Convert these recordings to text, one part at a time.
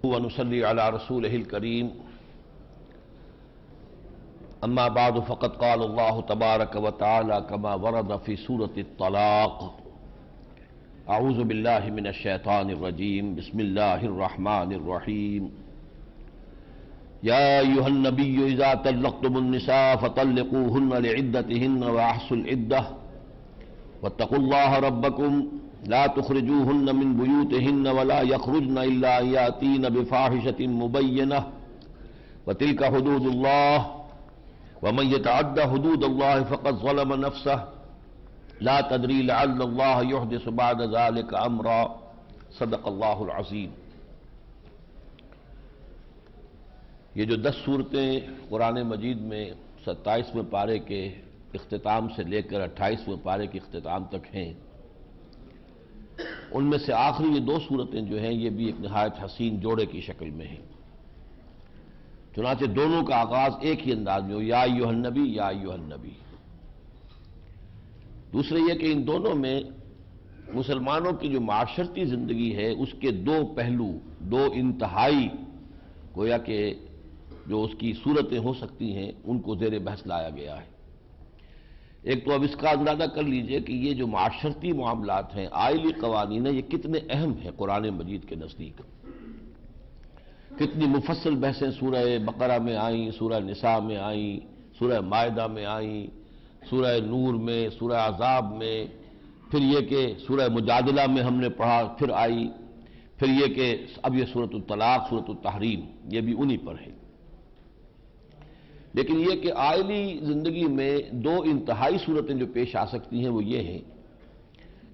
ونصلي على رسوله الكريم أما بعد فقد قال الله تبارك وتعالى كما ورد في سورة الطلاق أعوذ بالله من الشيطان الرجيم بسم الله الرحمن الرحيم يا أيها النبي إذا طلقتم النساء فطلقوهن لعدتهن وأحصوا العدة واتقوا الله ربكم لا تخرجوهن من بيوتهن ولا يخرجن إلا أن يأتين بفاحشة مبينة وتلك حدود الله ومن يتعد حدود الله فقد ظلم نفسه لا تدري لعل الله يحدث بعد ذلك أمرا صدق اللہ العظیم۔ یہ جو 10 صورتیں قرآن مجید میں 27ویں پارے کے اختتام سے لے کر 28ویں پارے کے اختتام تک ہیں، ان میں سے آخری یہ 2 صورتیں جو ہیں یہ بھی ایک نہایت حسین جوڑے کی شکل میں ہیں۔ چنانچہ دونوں کا آغاز ایک ہی انداز میں ہو، یا ایھا النبی یا ایھا النبی۔ دوسرے یہ کہ ان دونوں میں مسلمانوں کی جو معاشرتی زندگی ہے اس کے 2 پہلو، 2 انتہائی گویا کہ جو اس کی صورتیں ہو سکتی ہیں ان کو زیر بحث لایا گیا ہے۔ ایک تو اب اس کا اندازہ کر لیجئے کہ یہ جو معاشرتی معاملات ہیں، آئلی قوانین ہیں، یہ کتنے اہم ہیں قرآن مجید کے نزدیک۔ کتنی مفصل بحثیں سورہ بقرہ میں آئیں، سورہ نساء میں آئیں، سورہ مائدہ میں آئیں، سورہ نور میں، سورہ احزاب میں، پھر یہ کہ سورہ مجادلہ میں ہم نے پڑھا، پھر آئی، پھر یہ کہ اب یہ سورۃ الطلاق، سورۃ التحریم، یہ بھی انہی پر ہے۔ لیکن یہ کہ آئلی زندگی میں 2 انتہائی صورتیں جو پیش آ سکتی ہیں وہ یہ ہیں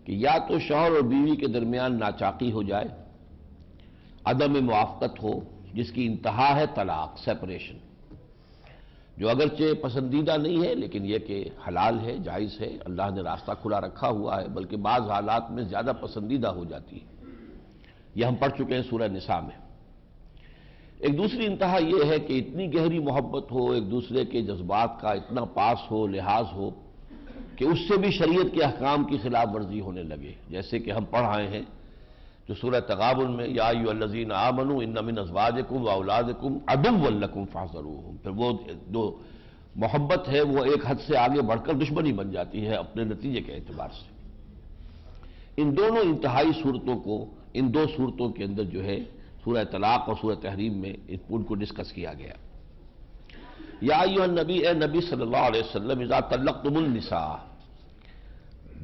کہ یا تو شوہر اور بیوی کے درمیان ناچاقی ہو جائے، عدم موافقت ہو، جس کی انتہا ہے طلاق، سیپریشن، جو اگرچہ پسندیدہ نہیں ہے لیکن یہ کہ حلال ہے، جائز ہے، اللہ نے راستہ کھلا رکھا ہوا ہے، بلکہ بعض حالات میں زیادہ پسندیدہ ہو جاتی ہے۔ یہ ہم پڑھ چکے ہیں سورہ نساء میں۔ ایک دوسری انتہا یہ ہے کہ اتنی گہری محبت ہو، ایک دوسرے کے جذبات کا اتنا پاس ہو، لحاظ ہو کہ اس سے بھی شریعت کے احکام کی خلاف ورزی ہونے لگے، جیسے کہ ہم پڑھ آئے ہیں جو سورہ تغابن میں یا ایھا الذین آمنوا ان من ازواجکم واولادکم عدوا لکم فاحذروہم، پھر وہ جو محبت ہے وہ ایک حد سے آگے بڑھ کر دشمنی بن جاتی ہے اپنے نتیجے کے اعتبار سے۔ ان دونوں انتہائی صورتوں کو ان 2 صورتوں کے اندر جو ہے سورہ طلاق اور سورہ تحریم میں ان کو ڈسکس کیا گیا۔ یا ایھا النبی، اے نبی صلی اللہ علیہ وسلم، اذا طلقتم النساء،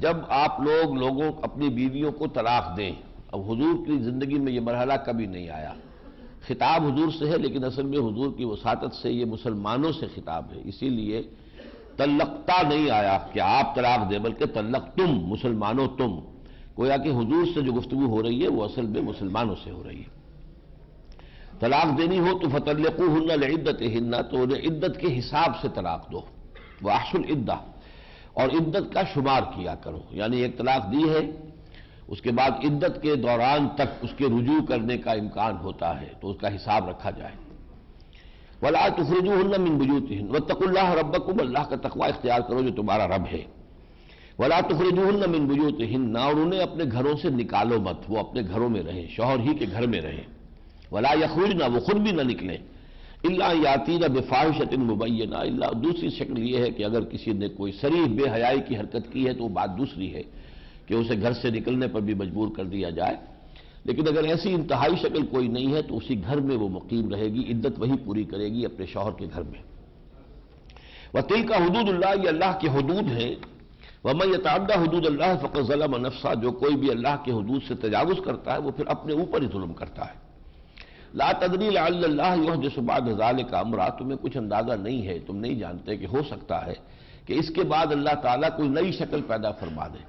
جب آپ لوگوں اپنی بیویوں کو طلاق دیں۔ اب حضور کی زندگی میں یہ مرحلہ کبھی نہیں آیا، خطاب حضور سے ہے لیکن اصل میں حضور کی وساطت سے یہ مسلمانوں سے خطاب ہے، اسی لیے طلقتا نہیں آیا کہ آپ طلاق دیں، بلکہ طلقتم، مسلمانوں تم، گویا کہ حضور سے جو گفتگو ہو رہی ہے وہ اصل میں مسلمانوں سے ہو رہی ہے۔ طلاق دینی ہو تو فطلقوہن لعدتہن، تو انہیں عدت کے حساب سے طلاق دو، واحصوا العدہ، اور عدت کا شمار کیا کرو، یعنی ایک طلاق دی ہے اس کے بعد عدت کے دوران تک اس کے رجوع کرنے کا امکان ہوتا ہے تو اس کا حساب رکھا جائے۔ وَلَا تُخْرِجُوهُنَّ مِن بُيُوتِهِنَّ وَاتَّقُوا اللَّهَ رَبَّكُمْ، اللہ کا تقوی اختیار کرو جو تمہارا رب ہے۔ وَلَا تُخْرِجُوهُنَّ مِن بُيُوتِهِنَّ، اور انہیں اپنے گھروں سے نکالو مت، وہ اپنے گھروں میں رہیں، شوہر ہی کے گھر میں رہیں۔ وَلَا يَخْرُجْنَ، وہ خود بھی نہ نکلیں، إِلَّا يَأْتِينَ بِفَاحِشَةٍ مُبَيِّنَةٍ، الا دوسری شکل یہ ہے کہ اگر کسی نے کوئی صریح بے حیائی کی حرکت کی ہے تو وہ بات دوسری ہے کہ اسے گھر سے نکلنے پر بھی مجبور کر دیا جائے، لیکن اگر ایسی انتہائی شکل کوئی نہیں ہے تو اسی گھر میں وہ مقیم رہے گی، عدت وہی پوری کرے گی اپنے شوہر کے گھر میں۔ وَتِلْكَ حُدُودُ اللَّهِ، یہ اللہ کے حدود ہیں۔ وَمَن يَتَعَدَّ حُدُودَ اللَّهِ فَقَدْ ظَلَمَ نَفْسَهُ، جو کوئی بھی اللہ کے حدود سے تجاوز کرتا ہے وہ پھر اپنے اوپر ہی ظلم کرتا ہے۔ لا تدری لعل اللہ یحدث بعد ذلک امرا، تمہیں کچھ اندازہ نہیں ہے، تم نہیں جانتے کہ ہو سکتا ہے کہ اس کے بعد اللہ تعالیٰ کوئی نئی شکل پیدا فرما دے،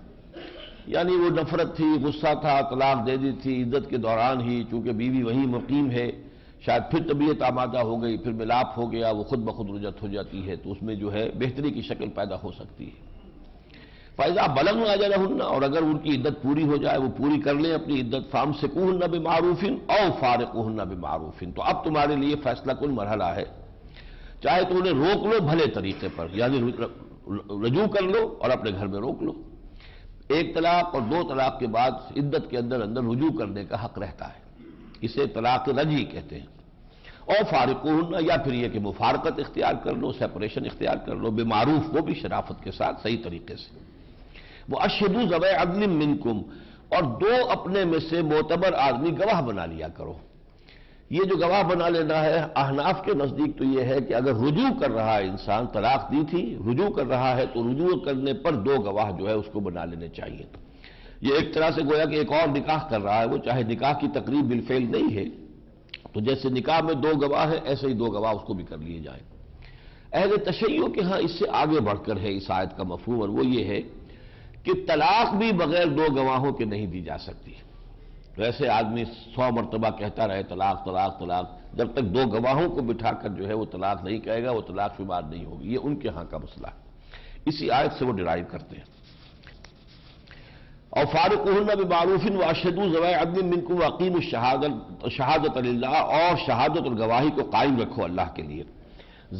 یعنی وہ نفرت تھی، غصہ تھا، طلاق دے دی تھی عدت کے دوران ہی، چونکہ بیوی وہیں مقیم ہے، شاید پھر طبیعت آمادہ ہو گئی، پھر ملاپ ہو گیا، وہ خود بخود رجعت ہو جاتی ہے، تو اس میں جو ہے بہتری کی شکل پیدا ہو سکتی ہے۔ فَإِذَا بَلَغْنَ أَجَلَهُنَّ، اور اگر ان کی عدت پوری ہو جائے، وہ پوری کر لیں اپنی عدت، فَأَمْسِكُوهُنَّ بِمَعْرُوفٍ أَوْ فَارِقُوهُنَّ بِمَعْرُوفٍ، تو اب تمہارے لیے فیصلہ کن مرحلہ ہے، چاہے تو انہیں روک لو بھلے طریقے پر، یعنی رجوع کر لو اور اپنے گھر میں روک لو۔ ایک طلاق اور 2 طلاق کے بعد عدت کے اندر رجوع کرنے کا حق رہتا ہے، اسے طلاق رجعی کہتے ہیں. اور فارقوہن، یا پھر یہ کہ مفارقت اختیار کر لو، سیپریشن اختیار کر لو، بالمعروف، وہ بھی شرافت کے ساتھ صحیح طریقے سے. وَأَشْهِدُوا ذَوَيْ عَدْلٍ مِّنْكُمْ، اور دو اپنے میں سے معتبر آدمی گواہ بنا لیا کرو. یہ جو گواہ بنا لینا ہے، احناف کے نزدیک تو یہ ہے کہ اگر رجوع کر رہا ہے انسان، طلاق دی تھی، رجوع کر رہا ہے، تو رجوع کرنے پر دو گواہ جو ہے اس کو بنا لینے چاہیے. یہ ایک طرح سے گویا کہ ایک اور نکاح کر رہا ہے وہ، چاہے نکاح کی تقریب بالفعل نہیں ہے، تو جیسے نکاح میں دو گواہ ہیں ایسے ہی دو گواہ اس کو بھی کر لیے جائیں. اہل تشیع کے ہاں اس سے آگے بڑھ کر ہے اس آیت کا مفہوم، اور وہ یہ ہے کہ طلاق بھی بغیر دو گواہوں کے نہیں دی جا سکتی. تو ایسے آدمی 100 مرتبہ کہتا رہے طلاق طلاق طلاق، جب تک دو گواہوں کو بٹھا کر جو ہے وہ طلاق نہیں کہے گا، وہ طلاق شمار نہیں ہوگی. یہ ان کے ہاں کا مسئلہ ہے، اسی آیت سے وہ ڈرائیو کرتے ہیں. اور فارقوہن بمعروف واشہدوا ذوی عدل منکم واقیموا الشہادۃ للہ، اور شہادت اور گواہی کو قائم رکھو اللہ کے لیے.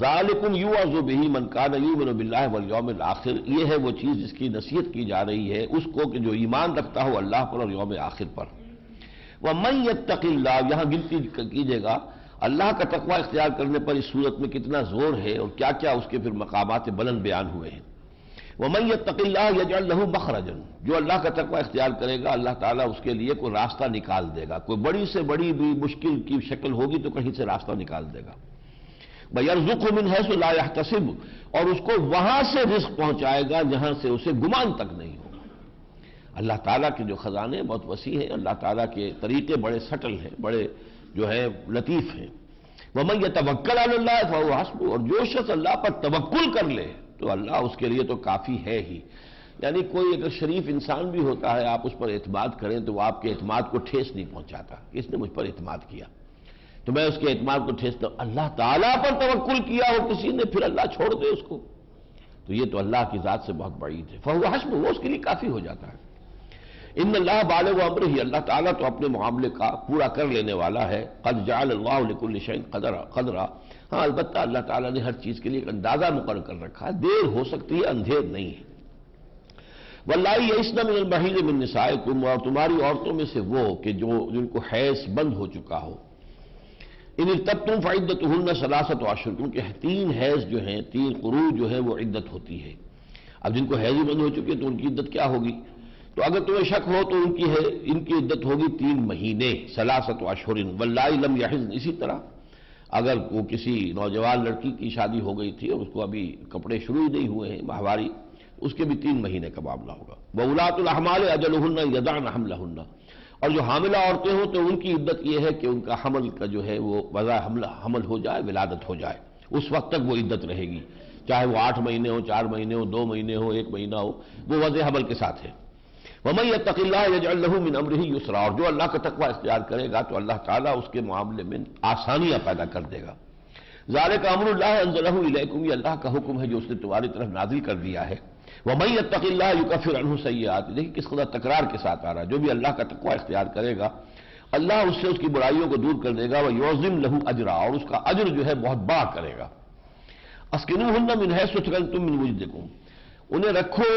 ذالکم یوعظ بہ من کان یؤمن باللہ والیوم الآخر، یہ ہے وہ چیز جس کی نصیحت کی جا رہی ہے اس کو کہ جو ایمان رکھتا ہو اللہ پر اور یوم آخر پر. وَمَن يَتَّقِ اللَّهَ، یہاں گنتی کیجیے گا اللہ کا تقوی اختیار کرنے پر اس صورت میں کتنا زور ہے اور کیا کیا اس کے پھر مقامات بلند بیان ہوئے ہیں. وَمَن يَتَّقِ اللَّهَ يَجْعَل لَهُ مَخْرَجًا، جو اللہ کا تقوی اختیار کرے گا اللہ تعالیٰ اس کے لیے کوئی راستہ نکال دے گا. کوئی بڑی سے بڑی بھی مشکل کی شکل ہوگی تو کہیں سے راستہ نکال دے گا. وَيَرْزُقْهُ مِنْ حَيْثُ لَا يَحْتَسِبُ، اور اس کو وہاں سے رزق پہنچائے گا جہاں سے اسے گمان تک نہیں ہوگا. اللہ تعالیٰ کے جو خزانے بہت وسیع ہیں، اللہ تعالیٰ کے طریقے بڑے سٹل ہیں، بڑے جو ہے لطیف ہیں. وَمَن يَتَوَكَّلْ عَلَى اللَّهِ فَهُوَ حَسْبُهُ، اور جو شخص اللہ پر توکل کر لے تو اللہ اس کے لیے تو کافی ہے ہی. یعنی کوئی اگر شریف انسان بھی ہوتا ہے، آپ اس پر اعتماد کریں تو وہ آپ کے اعتماد کو ٹھیس نہیں پہنچاتا. اس نے مجھ پر اعتماد کیا تو میں اس کے اعتماد کو ٹھیس دوں. اللہ تعالیٰ پر توکل کیا ہو کسی نے، پھر اللہ چھوڑ دے اس کو، تو یہ تو اللہ کی ذات سے بہت بعید ہے. فَهُوَ حَسْبُهُ، وہ اس کے لیے کافی ہو جاتا ہے. ان اللہ بالغ امرہ، اللہ تعالیٰ تو اپنے معاملے کا پورا کر لینے والا ہے. قد جعل اللہ لکل شیء قدرا، ہاں البتہ اللہ تعالیٰ نے ہر چیز کے لیے ایک اندازہ مقرر کر رکھا ہے. دیر ہو سکتی ہے، اندھیر نہیں ہے. واللائي يئسن من المحيض من نسائكم، اور تمہاری عورتوں میں سے وہ کہ جن کو حیض بند ہو چکا ہو. ان ارتبتم فعدتهن 3 اشہر، کیونکہ 3 حیض جو ہیں، 3 قروء جو ہے وہ عدت ہوتی ہے. اب جن کو حیض بند ہو چکی ہے تو ان کی عدت کیا ہوگی؟ تو اگر تمہیں شک ہو تو ان کی عدت ہوگی 3 مہینے، 3 اشہر. واللائي لم يحضن، اسی طرح اگر وہ کسی نوجوان لڑکی کی شادی ہو گئی تھی اور اس کو ابھی کپڑے شروع ہی نہیں ہوئے ہیں ماہواری، اس کے بھی 3 مہینے کا معاملہ ہوگا. وَأُولَاتُ الْأَحْمَالِ أَجَلُهُنَّ يَضَعْنَ حَمْلَهُنَّ، اور جو حاملہ عورتیں ہوں تو ان کی عدت یہ ہے کہ ان کا حمل کا جو ہے وہ وضع حمل ہو جائے، ولادت ہو جائے، اس وقت تک وہ عدت رہے گی. چاہے وہ 8 مہینے ہو، 4 مہینے ہو، 2 مہینے ہو، 1 مہینہ ہو، وہ وضع حمل کے ساتھ ہے. وَمَن يَتَّقِ اللَّهَ يَجْعَل لَّهُ مِنْ أَمْرِهِ يُسْرًا، اور جو اللہ کا تقوی اختیار کرے گا تو اللہ تعالیٰ اس کے معاملے میں آسانیاں پیدا کر دے گا. ذَلِكَ أَمْرُ اللَّهِ أَنزَلَهُ إِلَيْكُمْ، یہ اللہ کا حکم ہے جو اس نے تمہاری طرف نازل کر دیا ہے. وَمَن يَتَّقِ اللَّهَ يُكَفِّرْ عَنْهُ سَيِّئَاتِهِ، دیکھیں کس قدر تکرار کے ساتھ آ رہا ہے. جو بھی اللہ کا تقوی اختیار کرے گا اللہ اس سے اس کی برائیوں کو دور کر دے گا. وَيُعْظِمْ لَهُ أَجْرًا، اور اس کا اجر جو ہے بہت بڑا کرے گا. أَسْكِنُوهُنَّ مِنْ حَيْثُ سَكَنْتُم مِّن وُجْدِكُمْ، انہیں رکھو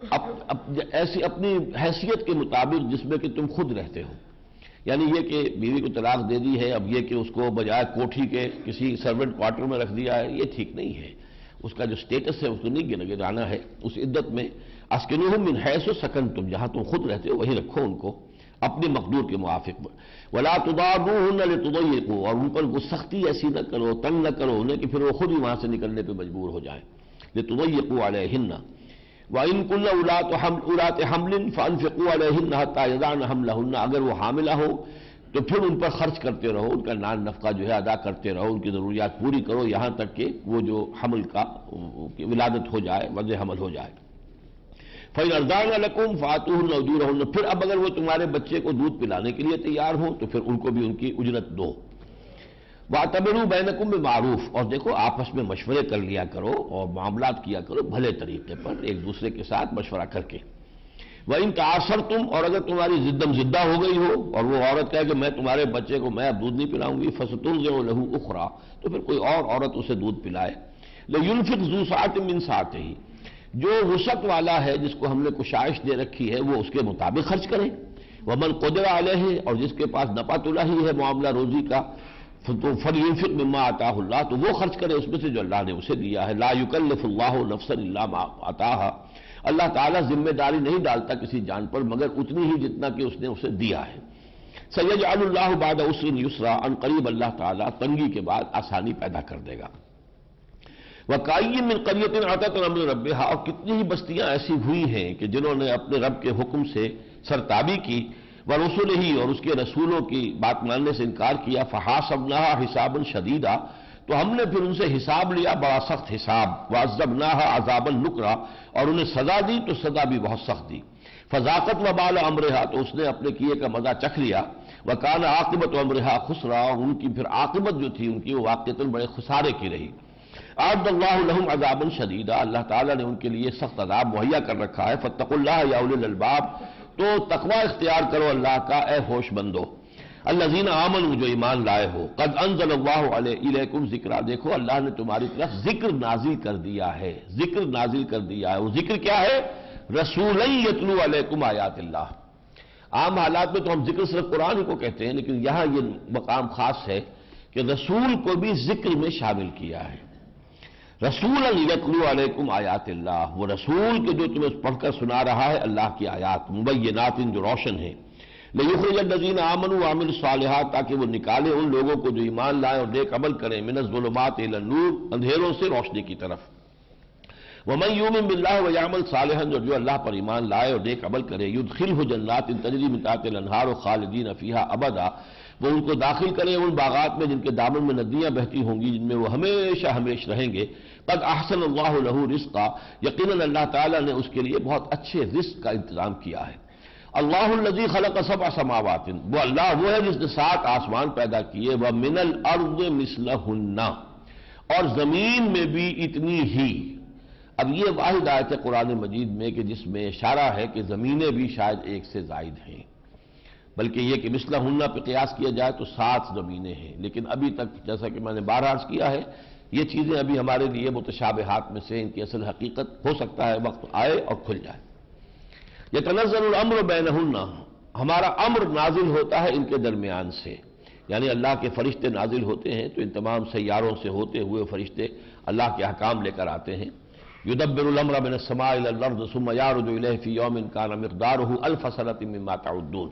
ایسی اپنی حیثیت کے مطابق جس میں کہ تم خود رہتے ہو. یعنی یہ کہ بیوی کو طلاق دے دی ہے، اب یہ کہ اس کو بجائے کوٹھی کے کسی سرونٹ کوارٹر میں رکھ دیا ہے، یہ ٹھیک نہیں ہے. اس کا جو سٹیٹس ہے اس کو نہیں گرانا ہے. اس عدت میں اسکنوہم من حیث سکنتم، جہاں تم خود رہتے ہو وہیں رکھو ان کو اپنے مقدور کے موافق. ولا تضاروہن لتضیقوا، اور ان پر وہ سختی ایسی نہ کرو، تنگ نہ کرو انہیں کہ پھر وہ خود ہی وہاں سے نکلنے پہ مجبور ہو جائیں. لتضیقوا علیہن وَإِن كُنَّ أُولَاتِ حَمْلٍ فَأَنفِقُوا عَلَيْهِنَّ حَتَّى يَضَعْنَ حَمْلَهُنَّ، اگر وہ حاملہ ہو تو پھر ان پر خرچ کرتے رہو، ان کا نان نفقہ جو ہے ادا کرتے رہو، ان کی ضروریات پوری کرو یہاں تک کہ وہ جو حمل کا ولادت ہو جائے، وضع حمل ہو جائے. فَإِنْ أَرْضَعْنَ لَكُمْ فَآتُوهُنَّ أُجُورَهُنَّ، پھر اب اگر وہ تمہارے بچے کو دودھ پلانے کے لیے تیار ہوں تو پھر ان کو بھی ان کی اجرت دو. وَاعْتَبِرُوا بَيْنَكُمْ بِمَعْرُوفٍ، اور دیکھو آپس میں مشورے کر لیا کرو اور معاملات کیا کرو بھلے طریقے پر، ایک دوسرے کے ساتھ مشورہ کر کے. وَإِن تَعَاثَرْتُمْ، اور اگر تمہاری زدہ ہو گئی ہو اور وہ عورت کہے کہ میں تمہارے بچے کو میں اب دودھ نہیں پلاؤں گی، فَسَتُرْضِعُ لَهُ أُخْرَىٰ، تو پھر کوئی اور عورت اسے دودھ پلائے. لَيُنْفِقْ ذُو سَعَةٍ مِّن سَعَتِهِ، جو وسعت والا ہے جس کو ہم نے کشائش دے رکھی ہے وہ اس کے مطابق خرچ کرے. ومن قدر علیہ، اور جس کے پاس نپا تلا ہی ہے معاملہ روزی کا، تو فلینفق مما آتاہ اللہ، تو وہ خرچ کرے اس میں سے جو اللہ نے اسے دیا ہے۔ لا یکلف اللہ نفسا الا ما آتاہا، اللہ تعالیٰ ذمہ داری نہیں ڈالتا کسی جان پر مگر اتنی ہی جتنا کہ اس نے اسے دیا ہے۔ سیجعل اللہ بعد عسر یسرا، ان قریب اللہ تعالیٰ تنگی کے بعد آسانی پیدا کر دے گا۔ وَكَأَيٍّ مِّن قَرْيَةٍ عَتَتْ عَنْ أَمْرِ رَبِّهَا، اور کتنی ہی بستیاں ایسی ہوئی ہیں کہ جنہوں نے اپنے رب کے حکم سے سرتابی کی، وَرُسُلِهِ، اور اس کے رسولوں کی بات ماننے سے انکار کیا، فَحَاسَبْنَاهَا حِسَابًا شَدِيدًا، تو ہم نے پھر ان سے حساب لیا بڑا سخت حساب، وَعَذَّبْنَاهَا عَذَابًا نُكْرًا، اور انہیں سزا دی تو سزا بھی بہت سخت دی، فَذَاقَتْ وَبَالَ أَمْرِهَا، تو اس نے اپنے کیے کا مزہ چکھ لیا، وَكَانَ عَاقِبَةُ أَمْرِهَا خُسْرًا، اور ان کی پھر عاقبت جو تھی ان کی وہ واقعتاً بڑے خسارے کی رہی۔ اعد اللہ لہم عذابا شدیدا، اللہ تعالیٰ نے ان کے لیے سخت عذاب مہیا کر رکھا ہے۔ فاتقوا اللہ یا اولی الالباب، تو تقوی اختیار کرو اللہ کا اے ہوش بندو۔ الذین آمنوا، جو ایمان لائے ہو، قد انزل اللہ الیکم ذکرا، دیکھو اللہ نے تمہاری طرف ذکر نازل کر دیا ہے، ذکر نازل کر دیا ہے۔ وہ ذکر کیا ہے؟ رسولا یتلو علیکم آیات اللہ۔ عام حالات میں تو ہم ذکر صرف قرآن ہی کو کہتے ہیں، لیکن یہاں یہ مقام خاص ہے کہ رسول کو بھی ذکر میں شامل کیا ہے۔ رسولا یتلو علیکم آیات اللہ، وہ رسول کے جو تمہیں پڑھ کر سنا رہا ہے اللہ کی آیات مبینات، جو روشن ہیں۔ لیخرج الذین آمنوا وعملوا الصالحات، تاکہ وہ نکالے ان لوگوں کو جو ایمان لائیں اور نیک عمل کریں، من الظلمات الی النور، اندھیروں سے روشنی کی طرف۔ ومن یؤمن باللہ ویعمل صالحا، جو اللہ پر ایمان لائے اور نیک عمل کرے، یدخلہ جنات تجری من تحتہا الانہار خالدین فیہا ابدا، وہ ان کو داخل کرے ان باغات میں جن کے دامن میں ندیاں بہتی ہوں گی، جن میں وہ ہمیشہ ہمیش رہیں گے۔ قد احسن اللہ لہ رزقا، یقیناً اللہ تعالیٰ نے اس کے لیے بہت اچھے رزق کا انتظام کیا ہے۔ اللہ الذی خلق سبع سماوات، وہ اللہ وہ ہے جس نے 7 آسمان پیدا کیے، ومن الارض مثلہن، اور زمین میں بھی اتنی ہی۔ اب یہ واحد آیت ہے قرآن مجید میں کہ جس میں اشارہ ہے کہ زمینیں بھی شاید ایک سے زائد ہیں، بلکہ یہ کہ مثلہن پہ قیاس کیا جائے تو 7 زمینیں ہیں، لیکن ابھی تک جیسا کہ میں نے بار عرض کیا ہے یہ چیزیں ابھی ہمارے لیے متشابہات میں سے، ان کی اصل حقیقت ہو سکتا ہے وقت آئے اور کھل جائے۔ یتنزل الامر بینہن، ہمارا امر نازل ہوتا ہے ان کے درمیان سے، یعنی اللہ کے فرشتے نازل ہوتے ہیں تو ان تمام سیاروں سے ہوتے ہوئے فرشتے اللہ کے احکام لے کر آتے ہیں۔ یدبر الامر من السماء الى الارض ثم یعرج الیہ فی یوم کان مقدارہ 1000 سنۃ مما تعدون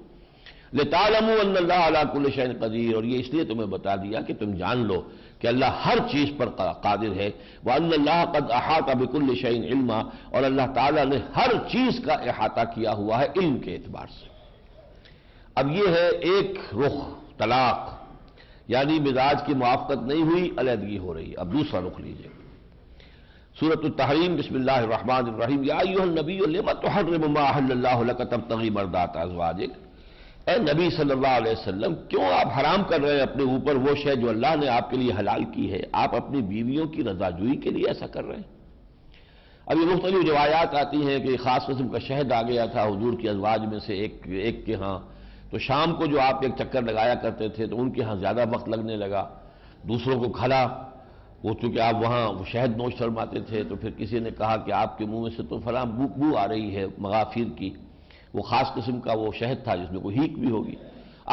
لتعلموا ان اللہ علی کل شیء قدیر، اور یہ اس لیے تمہیں بتا دیا کہ تم جان لو کہ اللہ ہر چیز پر قادر ہے، وان اللہ قد احاط بکل شیء علما، اور اللہ تعالیٰ نے ہر چیز کا احاطہ کیا ہوا ہے علم کے اعتبار سے۔ اب یہ ہے ایک رخ طلاق، یعنی مزاج کی موافقت نہیں ہوئی، علیحدگی ہو رہی ہے۔ اب دوسرا رخ لیجئے، سورۃ التحریم، بسم اللہ الرحمن الرحیم، یا ایھا النبی لم تحرم ما احل اللہ لک تبتغی مرضات ازواجک، اے نبی صلی اللہ علیہ وسلم کیوں آپ حرام کر رہے ہیں اپنے اوپر وہ شے جو اللہ نے آپ کے لیے حلال کی ہے، آپ اپنی بیویوں کی رضا جوئی کے لیے ایسا کر رہے ہیں۔ اب یہ مختلف روایات آتی ہیں کہ خاص قسم کا شہد آ گیا تھا حضور کی ازواج میں سے ایک کے ہاں، تو شام کو جو آپ ایک چکر لگایا کرتے تھے تو ان کے ہاں زیادہ وقت لگنے لگا، دوسروں کو کھلا، وہ چونکہ آپ وہاں وہ شہد نوش فرماتے تھے تو پھر کسی نے کہا کہ آپ کے منہ میں سے تو فلاں بو آ رہی ہے مغافیر کی، وہ خاص قسم کا وہ شہد تھا جس میں کوئی ہیک بھی ہوگی،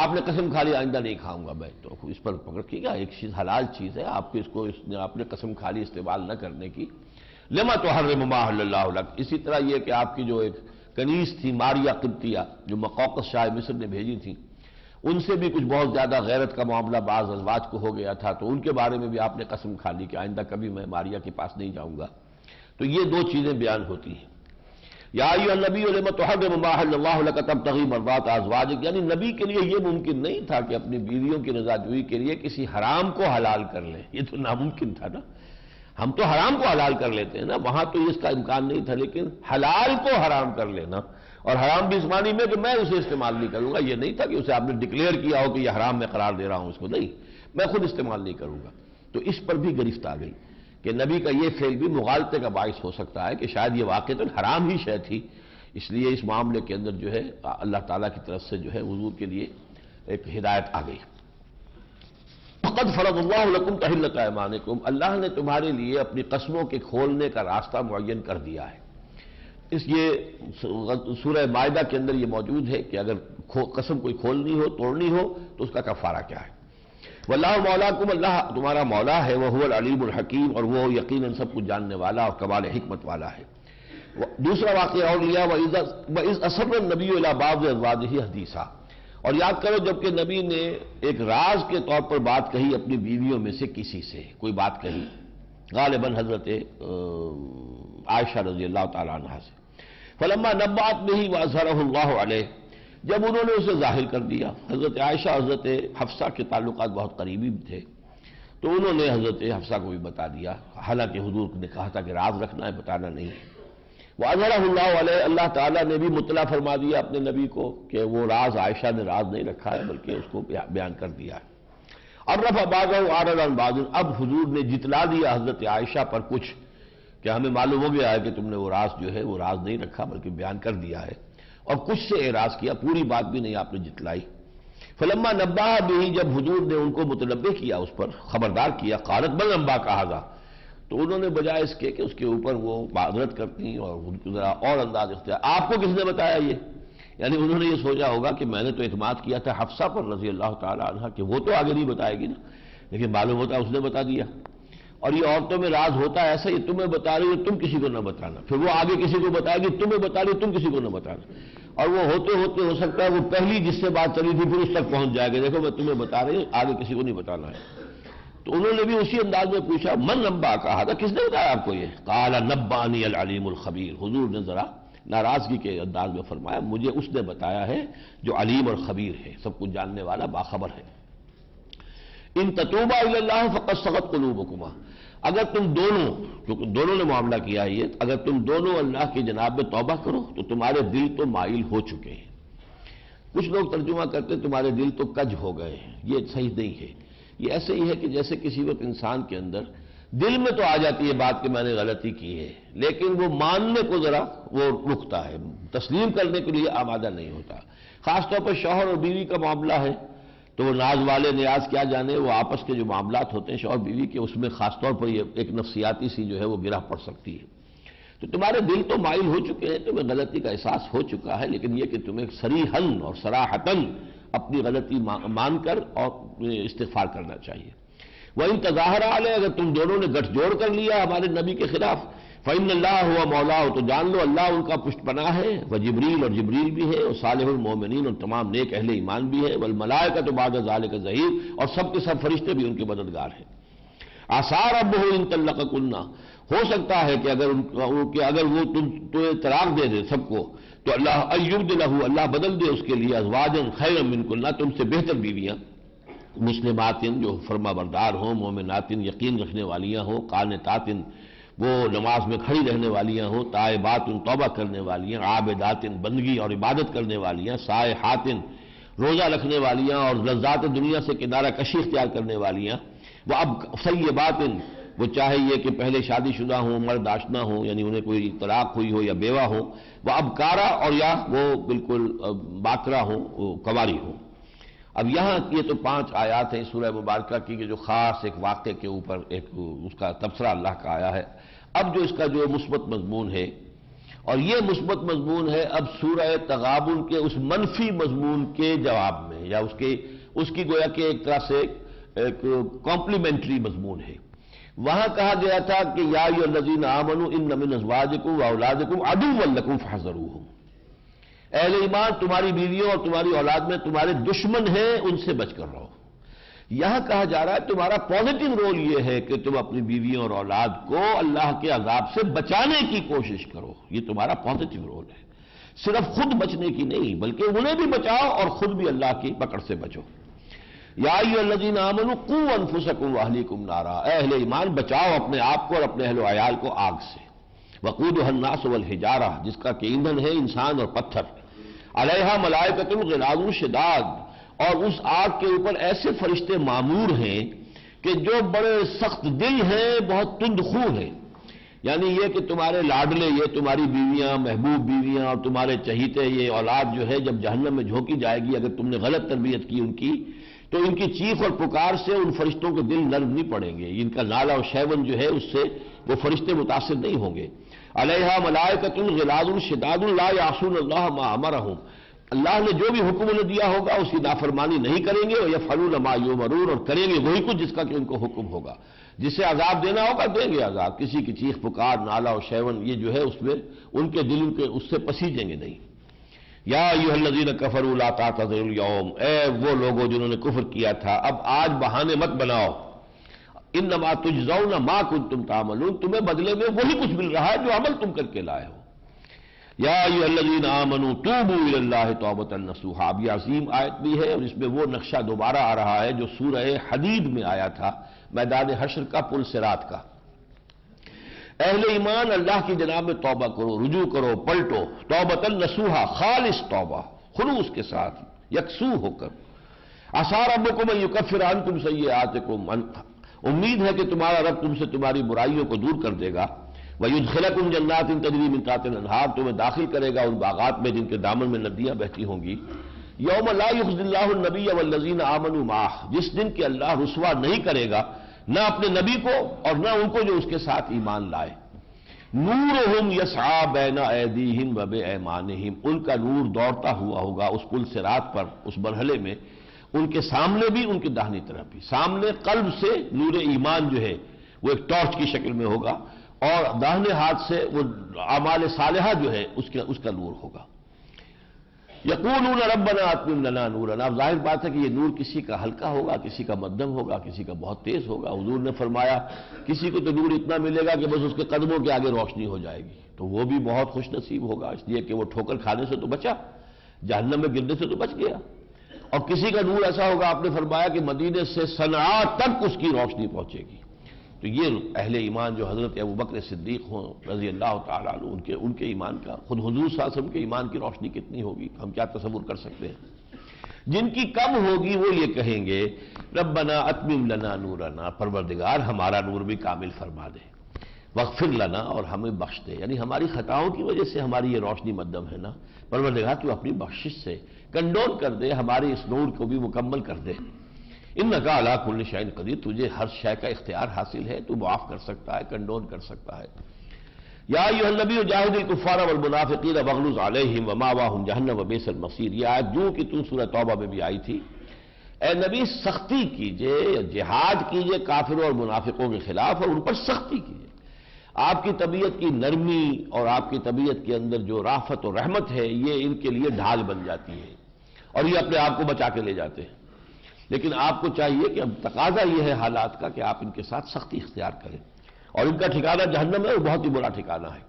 آپ نے قسم کھا لی آئندہ نہیں کھاؤں گا میں، تو اس پر پکڑ کیے گا، ایک چیز حلال چیز ہے، آپ کو آپ نے قسم کھا لی استعمال نہ کرنے کی۔ لما تحرم ما احل اللہ لک، اسی طرح یہ کہ آپ کی جو ایک کنیز تھی ماریہ قبطیہ جو مقوقس شاہ مصر نے بھیجی تھی، ان سے بھی کچھ بہت زیادہ غیرت کا معاملہ بعض ازواج کو ہو گیا تھا، تو ان کے بارے میں بھی آپ نے قسم کھا لی کہ آئندہ کبھی میں ماریہ کے پاس نہیں جاؤں گا۔ تو یہ 2 چیزیں بیان ہوتی ہیں۔ یا ایھا النبی لم تحرم ما احل اللہ لک تبتغی مرضات ازواجک، یعنی نبی کے لیے یہ ممکن نہیں تھا کہ اپنی بیویوں کی رضا جوئی کے لیے کسی حرام کو حلال کر لے، یہ تو ناممکن تھا نا۔ ہم تو حرام کو حلال کر لیتے ہیں نا، وہاں تو اس کا امکان نہیں تھا، لیکن حلال کو حرام کر لینا، اور حرام بھی اس معنی میں کہ میں اسے استعمال نہیں کروں گا، یہ نہیں تھا کہ اسے آپ نے ڈکلیئر کیا ہو کہ یہ حرام میں قرار دے رہا ہوں اس کو، نہیں، میں خود استعمال نہیں کروں گا۔ تو اس پر بھی گرفت آ گئی کہ نبی کا یہ فعل بھی مغالطے کا باعث ہو سکتا ہے کہ شاید یہ واقعتاً حرام ہی شے تھی، اس لیے اس معاملے کے اندر جو ہے اللہ تعالیٰ کی طرف سے جو ہے حضور کے لیے ایک ہدایت آ گئی۔ قد فرض اللہ لکم تحلۃ ایمانکم، اللہ نے تمہارے لیے اپنی قسموں کے کھولنے کا راستہ معین کر دیا ہے۔ اس یہ سورہ مائدہ کے اندر یہ موجود ہے کہ اگر قسم کوئی کھولنی ہو توڑنی ہو تو اس کا کفارہ کیا ہے؟ واللہ مولاکم، اللہ تمہارا مولا ہے، وہو العلیم الحکیم، اور وہ یقیناً سب کچھ جاننے والا اور کمال حکمت والا ہے۔ دوسرا واقعہ اور لیا، وَإِذْ أَسَرَّ النَّبِيُّ إِلَىٰ بَعْضِ أَزْوَاجِهِ حَدِيثًا، اور یاد کرو جب کہ نبی نے ایک راز کے طور پر بات کہی اپنی بیویوں میں سے کسی سے، کوئی بات کہی، غالباً حضرت عائشہ رضی اللہ تعالیٰ عنہا سے، فلما نبأت به وأظهره الله علیہ، جب انہوں نے اسے ظاہر کر دیا، حضرت عائشہ حضرت حفصہ کے تعلقات بہت قریبی تھے، تو انہوں نے حضرت حفصہ کو بھی بتا دیا، حالانکہ حضور نے کہا تھا کہ راز رکھنا ہے، بتانا نہیں ہے۔ وأظهره الله علیہ، اللہ تعالیٰ نے بھی مطلع فرما دیا اپنے نبی کو کہ وہ راز عائشہ نے راز نہیں رکھا ہے بلکہ اس کو بیان کر دیا ہے۔ عرف بعضہ وأعرض عن بعض، اب حضور نے جتلا دیا حضرت عائشہ پر کچھ کہ ہمیں معلوم ہو گیا ہے کہ تم نے وہ راز جو ہے وہ راز نہیں رکھا بلکہ بیان کر دیا ہے، اور کچھ سے اعراض کیا، پوری بات بھی نہیں آپ نے جتلائی۔ فلما نبأ به، جب حضور نے ان کو متنبہ کیا، اس پر خبردار کیا، قالت بل انباک ھذا، تو انہوں نے بجائے اس کے کہ اس کے اوپر وہ معذرت کرتی اور ان کو ذرا اور انداز اختیار، آپ کو کس نے بتایا یہ؟ یعنی انہوں نے یہ سوچا ہوگا کہ میں نے تو اعتماد کیا تھا حفصہ پر رضی اللہ تعالیٰ عنہ کہ وہ تو آگے نہیں بتائے گی نا، لیکن معلوم ہوتا اس نے بتا دیا۔ اور یہ عورتوں میں راز ہوتا ہے ایسا، یہ تمہیں بتا رہی ہے تم کسی کو نہ بتانا، پھر وہ آگے کسی کو بتائے گی تمہیں بتا رہی تم کسی کو نہ بتانا، اور وہ ہوتے ہوتے ہو سکتا ہے وہ پہلی جس سے بات چلی تھی پھر اس تک پہنچ جائے گا، دیکھو میں تمہیں بتا رہی ہوں آگے کسی کو نہیں بتانا ہے۔ تو انہوں نے بھی اسی انداز میں پوچھا من نبأک ھذا، کس نے بتایا آپ کو یہ؟ قال نبأنی العلیم الخبیر، حضور نے ذرا ناراضگی کے انداز میں فرمایا مجھے اس نے بتایا ہے جو علیم اور خبیر ہے، سب کچھ جاننے والا باخبر ہے۔ ان تتوبا الی اللہ فقد صغت قلوبکما، اگر تم دونوں، کیونکہ دونوں نے معاملہ کیا ہے یہ، اگر تم دونوں اللہ کی جناب میں توبہ کرو تو تمہارے دل تو مائل ہو چکے ہیں۔ کچھ لوگ ترجمہ کرتے تمہارے دل تو کج ہو گئے ہیں، یہ صحیح نہیں ہے۔ یہ ایسے ہی ہے کہ جیسے کسی وقت انسان کے اندر دل میں تو آ جاتی ہے بات کہ میں نے غلطی کی ہے، لیکن وہ ماننے کو ذرا وہ رکتا ہے، تسلیم کرنے کے لیے آمادہ نہیں ہوتا۔ خاص طور پر شوہر اور بیوی کا معاملہ ہے تو وہ ناز والے نیاز کیا جانے، وہ آپس کے جو معاملات ہوتے ہیں شوہر بیوی کے، اس میں خاص طور پر یہ ایک نفسیاتی سی جو ہے وہ گرہ پڑ سکتی ہے۔ تو تمہارے دل تو مائل ہو چکے ہیں، تمہیں غلطی کا احساس ہو چکا ہے، لیکن یہ کہ تمہیں صریحاً اور صراحتاً اپنی غلطی مان کر اور استغفار کرنا چاہیے۔ وَإِن تَظَاهَرَ عَلَيْهِ، اگر تم دونوں نے گٹھ جوڑ کر لیا ہمارے نبی کے خلاف، فَإِنَّ اللَّهَ هُوَ مَوْلَاهُ، تو جان لو اللہ ان کا پشت پناہ ہے، وَجِبْرِيلُ، اور جبریل بھی ہے، اور صالح المومنین، اور تمام نیک اہل ایمان بھی ہے، وَالْمَلَائِكَةُ بَعْدَ ذَلِكَ ظَهِيرٌ، اور سب کے سب فرشتے بھی ان کے مددگار ہیں۔ عَسَىٰ رَبُّهُ إِن طَلَّقَكُنَّ، ہو سکتا ہے کہ اگر وہ تمہیں طلاق دے دے سب کو تو اللہ یبدلہ، اللہ بدل دے اس کے لیے ازواجا خیرا منکن، تم سے بہتر بیویاں، مسلماتن جو فرما بردار ہوں، مومناتن یقین رکھنے والیاں ہوں، قانتاتن وہ نماز میں کھڑی رہنے والیاں ہوں، تائباتن توبہ کرنے والیاں، عابداتن بندگی اور عبادت کرنے والیاں، سائحاتن روزہ رکھنے والیاں اور لذات دنیا سے کنارہ کشی اختیار کرنے والیاں، وہ اب سیباتن، وہ چاہے یہ کہ پہلے شادی شدہ ہوں، مرد آشنا ہوں، یعنی انہیں کوئی طلاق ہوئی ہو یا بیوہ ہو، وہ ابکارا، اور یا وہ بالکل باکرا ہوں، وہ کنواری ہوں۔ اب یہاں یہ تو 5 آیات ہیں سورہ مبارکہ کی کہ جو خاص ایک واقعے کے اوپر ایک اس کا تبصرہ اللہ کا آیا ہے۔ اب جو اس کا جو مثبت مضمون ہے، اور یہ مثبت مضمون ہے اب سورہ تغابن کے اس منفی مضمون کے جواب میں، یا اس کی گویا کہ ایک طرح سے ایک کمپلیمنٹری مضمون ہے۔ وہاں کہا گیا تھا کہ یا ایھا الذین آمنوا ان من ازواجکم واولادکم عدوا لکم فاحذروہم، اہل ایمان تمہاری بیویوں اور تمہاری اولاد میں تمہارے دشمن ہیں، ان سے بچ کر رہو۔ یہاں کہا جا رہا ہے تمہارا پازیٹو رول یہ ہے کہ تم اپنی بیویوں اور اولاد کو اللہ کے عذاب سے بچانے کی کوشش کرو، یہ تمہارا پازیٹو رول ہے، صرف خود بچنے کی نہیں بلکہ انہیں بھی بچاؤ اور خود بھی اللہ کی پکڑ سے بچو۔ یا ایھا الذین آمنوا قوا انفسکم واہلیکم نارا، اے اہل ایمان بچاؤ اپنے آپ کو اور اپنے اہل و عیال کو آگ سے، وقودھا الناس والحجارہ، جس کا کہ ایندھن ہے انسان اور پتھر، علیہا ملائکۃ غلاظ شداد، اور اس آگ کے اوپر ایسے فرشتے معمور ہیں کہ جو بڑے سخت دل ہیں، بہت تند خو ہیں، یعنی یہ کہ تمہارے لاڈلے، یہ تمہاری بیویاں، محبوب بیویاں اور تمہارے چہیتے یہ اولاد جو ہے جب جہنم میں جھونکی جائے گی اگر تم نے غلط تربیت کی ان کی، تو ان کی چیخ اور پکار سے ان فرشتوں کے دل نرم نہیں پڑیں گے، ان کا نالہ اور شیون جو ہے اس سے وہ فرشتے متاثر نہیں ہوں گے۔ علیہا ملائکۃ غلاظ شداد لا یعصون اللہ ما امرہم، اللہ نے جو بھی حکم انہیں دیا ہوگا اس کی نافرمانی نہیں کریں گے، وَيَفْعَلُونَ مَا يُؤْمَرُونَ، اور کریں گے وہی کچھ جس کا کہ ان کو حکم ہوگا۔ جسے عذاب دینا ہوگا دیں گے عذاب، کسی کی چیخ پکار نالا و شیون یہ جو ہے اس میں ان کے دل کے اس سے پسیجیں گے نہیں۔ یا ایھا الذین کفروا لا تعتذروا اليوم، اے وہ لوگوں جنہوں نے کفر کیا تھا اب آج بہانے مت بناؤ، انما تجزون ما کنتم تعملون، تمہیں بدلے میں وہی کچھ مل رہا ہے جو عمل تم کر کے لائے ہو۔ یا ایھا الذین آمنوا توبوا الی اللہ توبۃ نصوحا، اب یہ عظیم آیت بھی ہے اور اس میں وہ نقشہ دوبارہ آ رہا ہے جو سورہ حدید میں آیا تھا، میدان حشر کا، پل صراط کا۔ اہل ایمان اللہ کی جناب میں توبہ کرو، رجوع کرو، پلٹو، توبۃ نصوحا، خالص توبہ، خلوص کے ساتھ، یکسو ہو کر۔ عسیٰ ربکم ان یکفر عنکم سیئاتکم، امید ہے کہ تمہارا رب تم سے تمہاری برائیوں کو دور کر دے گا۔ وَيُدْخِلَكُمْ جَنَّاتٍ تَجْرِي مِن تَحْتِهَا الْأَنْهَارُ، تمہیں داخل کرے گا ان باغات میں جن کے دامن میں ندیاں بہتی ہوں گی۔ یوم لا یخزی اللہ النبی والذین آمنوا معہ، جس دن کہ اللہ رسوا نہیں کرے گا نہ اپنے نبی کو اور نہ ان کو جو اس کے ساتھ ایمان لائے۔ نورہم یسعی بین ایدیہم وبایمانہم، ان کا نور دوڑتا ہوا ہوگا اس پل صراط پر، اس مرحلے میں، ان کے سامنے بھی ان کے داہنی طرف بھی۔ سامنے قلب سے نور ایمان جو ہے وہ ایک ٹارچ کی شکل میں ہوگا، اور داہنے ہاتھ سے وہ اعمال صالحہ جو ہے اس کا نور ہوگا۔ یقولون ربنا اتمم لنا نورنا، اب ظاہر بات ہے کہ یہ نور کسی کا ہلکا ہوگا، کسی کا مدھم ہوگا، کسی کا بہت تیز ہوگا۔ حضور نے فرمایا کسی کو تو نور اتنا ملے گا کہ بس اس کے قدموں کے آگے روشنی ہو جائے گی، تو وہ بھی بہت خوش نصیب ہوگا، اس لیے کہ وہ ٹھوکر کھانے سے تو بچا، جہنم میں گرنے سے تو بچ گیا۔ اور کسی کا نور ایسا ہوگا، آپ نے فرمایا کہ مدینے سے صنعاء تک اس کی روشنی پہنچے گی۔ تو یہ اہل ایمان جو حضرت ابوبکر صدیق ہوں رضی اللہ تعالیٰ عنہ، ان کے ایمان کا، خود حضور صلی اللہ علیہ وسلم کے ایمان کی روشنی کتنی ہوگی ہم کیا تصور کر سکتے ہیں۔ جن کی کم ہوگی وہ یہ کہیں گے ربنا اتمم لنا نورنا، پروردگار ہمارا نور بھی کامل فرما دے، واغفر لنا، اور ہمیں بخش دے، یعنی ہماری خطاؤں کی وجہ سے ہماری یہ روشنی مدھم ہے نا، پروردگار تو اپنی بخشش سے کنڈول کر دے، ہمارے اس نور کو بھی مکمل کر دے۔ انک علی کل شیء قدیر، تجھے ہر شے کا اختیار حاصل ہے، تو معاف کر سکتا ہے، کنڈول کر سکتا ہے۔ یا ایھا النبی جاہد الکفار والمنافقین واغلظ علیہم ومأواہم جہنم وبئس المصیر، یہ آیت جو کہ تو سورہ توبہ میں بھی آئی تھی۔ اے نبی سختی کیجئے، جہاد کیجئے کافروں اور منافقوں کے خلاف، اور ان پر سختی کیجئے۔ آپ کی طبیعت کی نرمی اور آپ کی طبیعت کے اندر جو رافت اور رحمت ہے یہ ان کے لیے ڈھال بن جاتی ہے اور یہ اپنے آپ کو بچا کے لے جاتے ہیں، لیکن آپ کو چاہیے کہ اب تقاضا یہ ہے حالات کا کہ آپ ان کے ساتھ سختی اختیار کریں، اور ان کا ٹھکانہ جہنم ہے، وہ بہت ہی برا ٹھکانہ ہے۔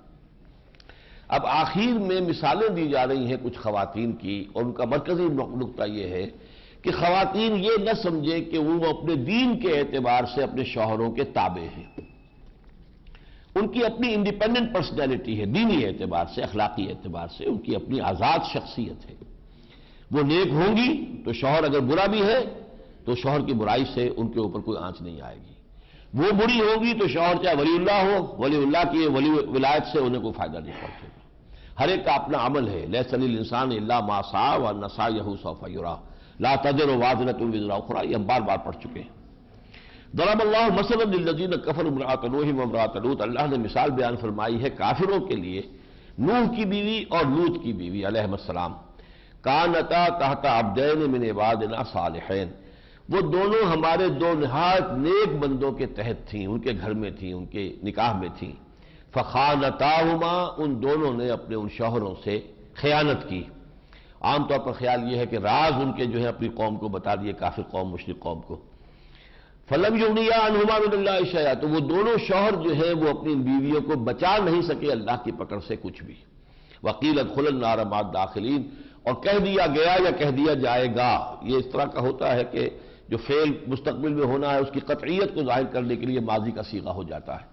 اب آخر میں مثالیں دی جا رہی ہیں کچھ خواتین کی، اور ان کا مرکزی نقطہ یہ ہے کہ خواتین یہ نہ سمجھے کہ وہ اپنے دین کے اعتبار سے اپنے شوہروں کے تابع ہیں، ان کی اپنی انڈیپینڈنٹ پرسنالٹی ہے، دینی اعتبار سے، اخلاقی اعتبار سے ان کی اپنی آزاد شخصیت ہے۔ وہ نیک ہوں گی تو شوہر اگر برا بھی ہے تو شوہر کی برائی سے ان کے اوپر کوئی آنچ نہیں آئے گی، وہ بری ہوگی تو شوہر چاہے ولی اللہ ہو، ولی اللہ کی ولی ولایت سے انہیں کوئی فائدہ نہیں پہنچے گا۔ ہر ایک کا اپنا عمل ہے، لیس للانسان الا ما سعى وان سعيه سوف يرى لا تزر وازرة وزر اخرى، یہ ہم بار بار پڑھ چکے ہیں۔ ضرب اللہ مثلا للذین کفروا امرأۃ نوح وامرأۃ لوط، اللہ نے مثال بیان فرمائی ہے کافروں کے لیے نوح کی بیوی اور لوط کی بیوی علیہم السلام، کانتا تحت عبدین من عبادنا صالحین، وہ دونوں ہمارے دو نہایت نیک بندوں کے تحت تھیں، ان کے گھر میں تھیں، ان کے نکاح میں تھیں، فخانتاہما، ان دونوں نے اپنے ان شوہروں سے خیانت کی۔ عام طور پر خیال یہ ہے کہ راز ان کے جو ہے اپنی قوم کو بتا دیے، کافر قوم، مشرک قوم کو۔ فلم یغنیا عنہما من اللہ شیئا، تو وہ دونوں شوہر جو ہیں وہ اپنی بیویوں کو بچا نہیں سکے اللہ کی پکڑ سے کچھ بھی۔ وقیل ادخلوا النار مع الداخلین، اور کہہ دیا گیا یا کہہ دیا جائے گا، یہ اس طرح کا ہوتا ہے کہ جو فعل مستقبل میں ہونا ہے اس کی قطعیت کو ظاہر کرنے کے لیے ماضی کا صیغہ ہو جاتا ہے،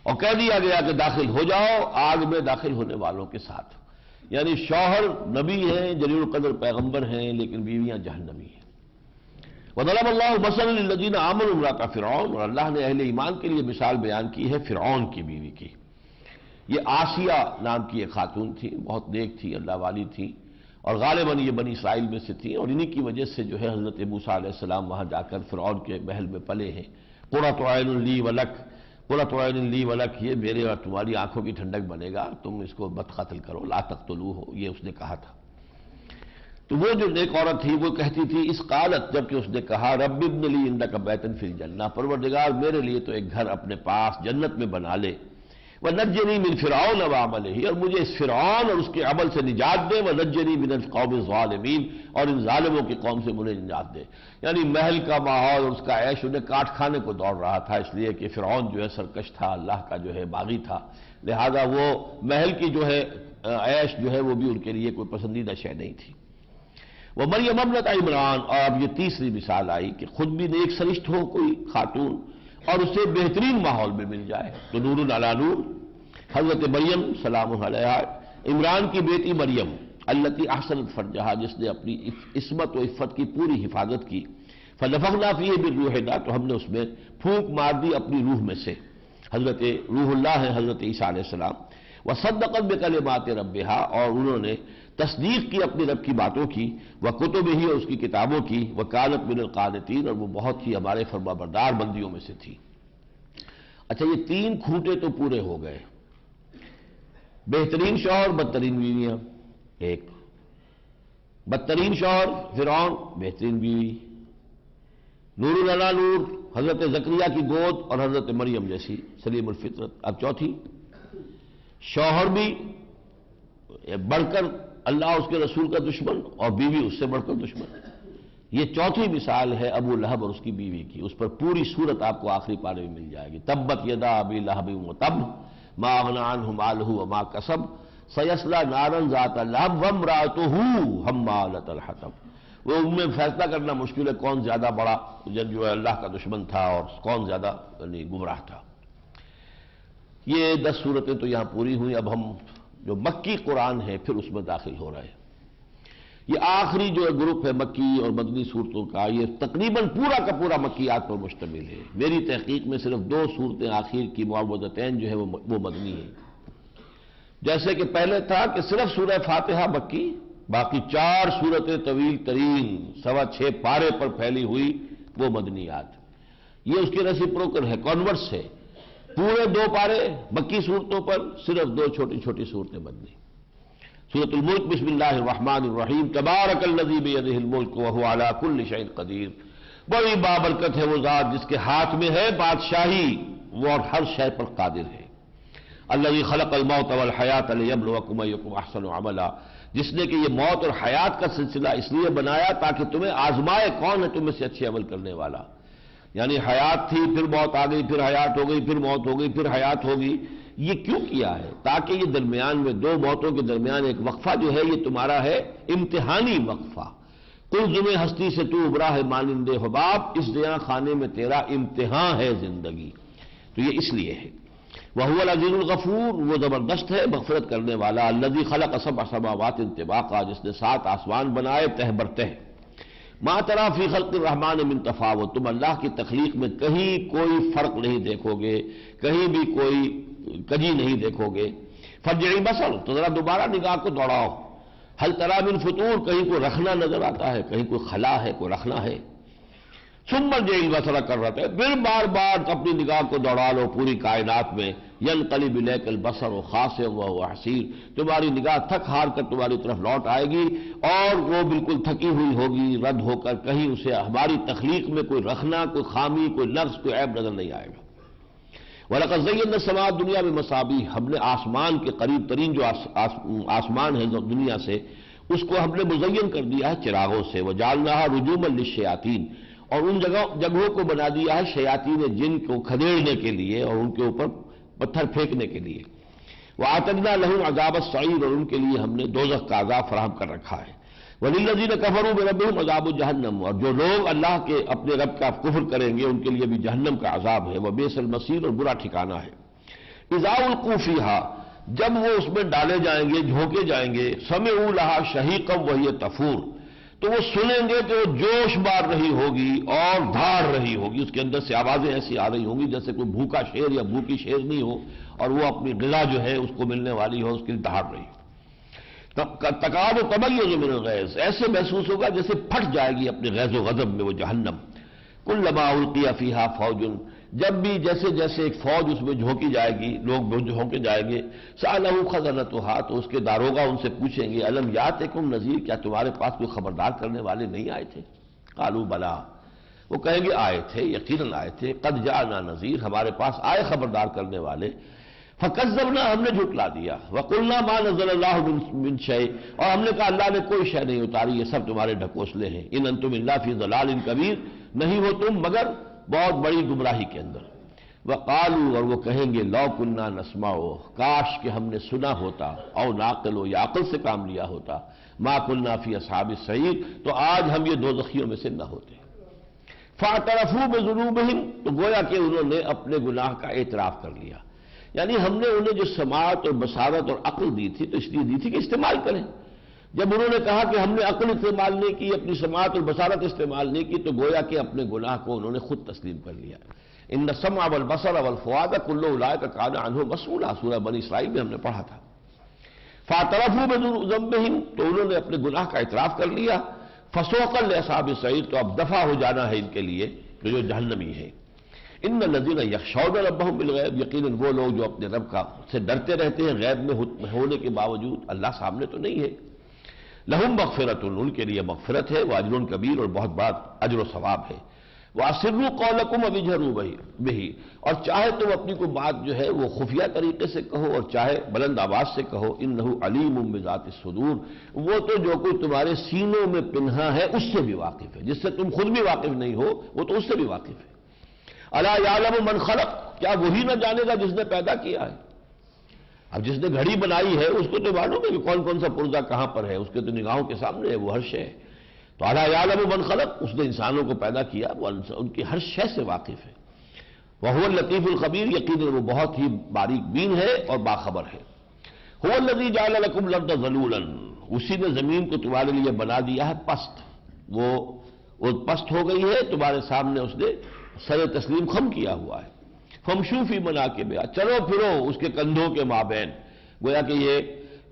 اور کہہ دیا گیا کہ داخل ہو جاؤ آگ میں داخل ہونے والوں کے ساتھ، یعنی شوہر نبی ہیں، جلیل القدر پیغمبر ہیں، لیکن بیویاں جہنمی ہیں۔ وضرب اللہ مثلا للذین آمنوا امرأۃ فرعون، اور اللہ نے اہل ایمان کے لیے مثال بیان کی ہے فرعون کی بیوی کی۔ یہ آسیہ نام کی ایک خاتون تھی، بہت نیک تھی، اللہ والی تھی، اور غالباً یہ بنی اسرائیل میں سے تھیں، اور انہی کی وجہ سے جو ہے حضرت موسیٰ علیہ السلام وہاں جا کر فرعون کے محل میں پلے ہیں۔ قرۃ عین لی ولک، قرۃ عین لی ولک، یہ میرے اور تمہاری آنکھوں کی ٹھنڈک بنے گا، تم اس کو مت قتل کرو، لا تقتلوہ، یہ اس نے کہا تھا۔ تو وہ جو نیک عورت تھی وہ کہتی تھی اس قالت، جبکہ اس نے کہا رب ابن لی عندک بیتا فی الجنہ، پروردگار میرے لیے تو ایک گھر اپنے پاس جنت میں بنا لے، وَنَجِّنِي مِن فِرْعَوْنَ وَعَمَلِهِ، اور مجھے اس فرعون اور اس کے عمل سے نجات دے، وَنَجِّنِي مِنَ الْقَوْمِ الظَّالِمِينَ، اور ان ظالموں کی قوم سے مجھے نجات دے۔ یعنی محل کا ماحول اور اس کا عیش انہیں کاٹ کھانے کو دوڑ رہا تھا، اس لیے کہ فرعون جو ہے سرکش تھا، اللہ کا جو ہے باغی تھا، لہذا وہ محل کی جو ہے عیش جو ہے وہ بھی ان کے لیے کوئی پسندیدہ شے نہیں تھی۔ وہ مریم ابنۃ عمران، اور اب یہ تیسری مثال آئی کہ خود بھی نیک سرشت ہو کوئی خاتون اور اسے بہترین ماحول میں مل جائے، تو نور علی نور، حضرت مریم سلام علیہا، عمران کی بیٹی مریم، التی احسنت فرجہا، جس نے اپنی عصمت و عفت کی پوری حفاظت کی، فنفخنا فیہ من روحنا، تو ہم نے اس میں پھونک مار دی اپنی روح میں سے، حضرت روح اللہ ہے حضرت عیسیٰ علیہ السلام، وصدقت بکلمات ربہا، اور انہوں نے تصدیق کی اپنے رب کی باتوں کی، وکتبہ، اور اس کی کتابوں کی، وکانت من القانتین، اور وہ بہت ہی ہمارے فرما بردار بندیوں میں سے تھی۔ اچھا، یہ تین کھوٹے تو پورے ہو گئے، بہترین شوہر بدترین بیویاں ایک، بدترین شوہر فرعون بہترین بیوی، نور علی نور حضرت زکریا کی گود اور حضرت مریم جیسی سلیم الفطرت۔ اب چوتھی، شوہر بھی بڑھ کر اللہ اس کے رسول کا دشمن اور بیوی اس سے بڑھ کر دشمن۔ یہ چوتھی مثال ہے ابو لہب اور اس کی بیوی کی، اس پر پوری صورت آپ کو آخری پارے میں مل جائے گی۔ تبت یدا ابی لہب وتب ما اغنی عنہ مالہ وما کسب سیصلی نارا ذات لہب وامرأتہ حمالۃ الحطب۔ وہ ان میں فیصلہ کرنا مشکل ہے کون زیادہ بڑا جو ہے اللہ کا دشمن تھا اور کون زیادہ گمراہ تھا۔ یہ 10 صورتیں تو یہاں پوری ہوئیں، اب ہم جو مکی قرآن ہے پھر اس میں داخل ہو رہے ہیں۔ یہ آخری جو گروپ ہے مکی اور مدنی صورتوں کا، یہ تقریباً پورا کا پورا مکیات پر مشتمل ہے۔ میری تحقیق میں صرف 2 صورتیں آخر کی معوذتین جو ہے وہ مدنی ہیں، جیسے کہ پہلے تھا کہ صرف سورہ فاتحہ مکی، باقی 4 صورتیں طویل ترین 6.25 پارے پر پھیلی ہوئی وہ مدنیات۔ یہ اس کی ریسیپروکل ہے، کانورس ہے، پورے 2 پارے مکی صورتوں پر، صرف 2 چھوٹی چھوٹی صورتیں مدنی۔ سورۃ الملک، بسم اللہ الرحمن الرحیم، تبارک الذی بیدہ الملک وہو علی کل شیء قدیر، بڑی بابرکت ہے وہ ذات جس کے ہاتھ میں ہے بادشاہی، وہ اور ہر شے پر قادر ہے۔ الذی خلق الموت والحیات لیبلوکم ایکم احسن عملا، جس نے کہ یہ موت اور حیات کا سلسلہ اس لیے بنایا تاکہ تمہیں آزمائے کون ہے تم میں سے اچھے عمل کرنے والا۔ یعنی حیات تھی، پھر موت آ گئی، پھر حیات ہو گئی، پھر موت ہو گئی، پھر حیات ہوگی۔ یہ کیوں کیا ہے؟ تاکہ یہ درمیان میں 2 موتوں کے درمیان ایک وقفہ جو ہے یہ تمہارا ہے امتحانی وقفہ۔ قلزم ہستی سے تو ابرا ہے مانند حباب، اس زیاں خانے میں تیرا امتحان ہے زندگی، تو یہ اس لیے ہے۔ وَهُوَ الْعَزِيزُ الْغَفُورُ، وہ زبردست ہے مغفرت کرنے والا۔ الَّذِي خَلَقَ 7 سماوات طِبَاقًا، جس نے 7 آسمان بنائے تہ بر تہ۔ مَا تَرَىٰ فِي خَلْقِ الرَّحْمَٰنِ مِن تَفَاوُتٍ، تم اللہ کی تخلیق میں کہیں کوئی فرق نہیں دیکھو گے، کہیں بھی کوئی کجی نہیں دیکھو گے۔ فَارْجِعِ الْبَصَرَ، تو ذرا دوبارہ نگاہ کو دوڑاؤ، هَلْ تَرَىٰ مِن فُطُورٍ، کہیں کوئی رکھنا نظر آتا ہے، کہیں کوئی خلا ہے، کوئی رکھنا ہے۔ ثُمَّ ارْجِعِ الْبَصَرَ كَرَّتَيْنِ، پھر بار بار اپنی نگاہ کو دوڑا لو پوری کائنات میں۔ يَنْقَلِبُ إِلَيْكَ الْبَصَرُ خَاسِئًا وَهُوَ حَسِيرٌ، تمہاری نگاہ تھک ہار کر تمہاری طرف لوٹ آئے گی اور وہ بالکل تھکی ہوئی ہوگی، رد ہو کر، کہیں اسے ہماری تخلیق میں کوئی رکھنا، کوئی خامی، کوئی نقص، کوئی عیب نظر نہیں آئے گا۔ وَلَقَدْ زَيَّنَّا السَّمَاءَ الدُّنْيَا بِمَصَابِيحَ، ہم نے آسمان کے قریب ترین جو آسمان ہے دنیا سے، اس کو ہم نے مزین کر دیا ہے چراغوں سے۔ وَجَعَلْنَاهَا رُجُومًا لِلشَّيَاطِينِ، اور ان جگہوں کو بنا دیا ہے شیاطین جن کو کھدیڑنے کے لیے اور ان کے اوپر پتھر پھینکنے کے لیے۔ وَأَعْتَدْنَا لَهُمْ عَذَابَ السَّعِيرِ، اور ان کے لیے ہم نے دوزخ کا عذاب فراہم کر رکھا ہے۔ وَلِلَّذِينَ كَفَرُوا بِرَبِّهِمْ عَذَابُ جَهَنَّمَ، اور جو لوگ اللہ کے اپنے رب کا کفر کریں گے ان کے لیے بھی جہنم کا عذاب ہے۔ وَبِئْسَ الْمَصِيرُ، اور برا ٹھکانہ ہے۔ إِذَا أُلْقُوا فِيهَا، جب وہ اس میں ڈالے جائیں گے، جھونکے جائیں گے، سَمِعُوا لَهَا شَهِيقًا وَهِيَ تَفُورُ، تو وہ سنیں گے کہ وہ جوش مار رہی ہوگی اور دھاڑ رہی ہوگی، اس کے اندر سے آوازیں ایسی آ رہی ہوں گی جیسے کوئی بھوکا شیر یا بھوکی شیرنی ہو اور وہ اپنی غذا جو ہے اس کو ملنے والی ہو، اس کے لیے دھاڑ رہی ہو۔ تکاد تمیز من الغیظ، ایسے محسوس ہوگا جیسے پھٹ جائے گی اپنے غیظ و غضب میں وہ جہنم۔ کلما القی فیہا فوج، جب بھی جیسے جیسے ایک فوج اس میں جھونکی جائے گی، لوگ جھونکے جائیں گے، سألہ خزنتھا، تو اس کے داروغہ ان سے پوچھیں گے الم یاتکم نذیر، کیا تمہارے پاس کوئی خبردار کرنے والے نہیں آئے تھے؟ قالوا بلا، وہ کہیں گے آئے تھے، یقیناً آئے تھے، قد جاءنا نذیر، ہمارے پاس آئے خبردار کرنے والے، فکذبنا، ہم نے جھٹلا دیا، وقلنا ما نزل اللہ من شیء، اور ہم نے کہا اللہ نے کوئی شے نہیں اتاری، یہ سب تمہارے ڈھکوسلے ہیں، ان انتم الا فی ضلال کبیر، نہیں ہو تم مگر بہت بڑی گمراہی کے اندر۔ وقالوا، اور وہ کہیں گے لو کنا نسمع، کاش کہ ہم نے سنا ہوتا، او ناقل، یا عقل سے کام لیا ہوتا، ما کنا فی اصحاب السعیر، تو آج ہم یہ دوزخیوں میں سے نہ ہوتے۔ فاعترفوا بذنوبہم، تو گویا کہ انہوں نے اپنے گناہ کا اعتراف کر لیا، یعنی ہم نے انہیں جو سماعت اور بصارت اور عقل دی تھی تو اس لیے دی تھی کہ استعمال کریں۔ جب انہوں نے کہا کہ ہم نے عقل استعمال نہیں کی، اپنی سماعت اور بصارت استعمال نہیں کی، تو گویا کہ اپنے گناہ کو انہوں نے خود تسلیم کر لیا۔ ان السمع والبصر والفؤاد کل اولئک کان عنہ مسئولا، سورہ بنی اسرائیل میں ہم نے پڑھا تھا۔ فاعترفوا بذنوبہم، تو انہوں نے اپنے گناہ کا اعتراف کر لیا، فسوقا لاصحاب السعیر، تو اب دفع ہو جانا ہے ان کے لیے جو جہنمی ہے۔ ان الذین یخشون ربہم بالغیب، یقیناً وہ لوگ جو اپنے رب کا سے ڈرتے رہتے ہیں غیب میں ہونے کے باوجود، اللہ سامنے تو نہیں ہے، لہم مغفرۃ، ان کے لیے مغفرت ہے، واجر کبیر، اور بہت بڑا اجر و ثواب ہے۔ واسروا قولکم او اجہروا بہ، اور چاہے تم اپنی کوئی بات جو ہے وہ خفیہ طریقے سے کہو اور چاہے بلند آواز سے کہو، انہ علیم بذات الصدور، وہ تو جو کوئی تمہارے سینوں میں پنہا ہے اس سے بھی واقف ہے، جس سے تم خود بھی واقف نہیں ہو وہ تو اس سے بھی واقف ہے۔ الا یعلم من خلق، کیا وہی نہ جانے گا جس نے پیدا کیا ہے؟ اب جس نے گھڑی بنائی ہے اس کو تو معلوم ہے کہ کون کون سا پرزہ کہاں پر ہے، اس کے تو نگاہوں کے سامنے ہے وہ ہر شے ہے۔ تو الا یعلم من خلق، اس نے انسانوں کو پیدا کیا، وہ ان کی ہر شے سے واقف ہے۔ وهو اللطیف الخبیر، یقیناً وہ بہت ہی باریک بین ہے اور باخبر ہے۔ هو الذی جعل لکم الارض ذلولا، اسی نے زمین کو تمہارے لیے بنا دیا ہے پست، وہ پست ہو گئی ہے تمہارے سامنے، اس نے سر تسلیم خم کیا ہوا ہے۔ فامشوا فی مناکبہا، چلو پھرو اس کے کندھوں کے مابین، گویا کہ یہ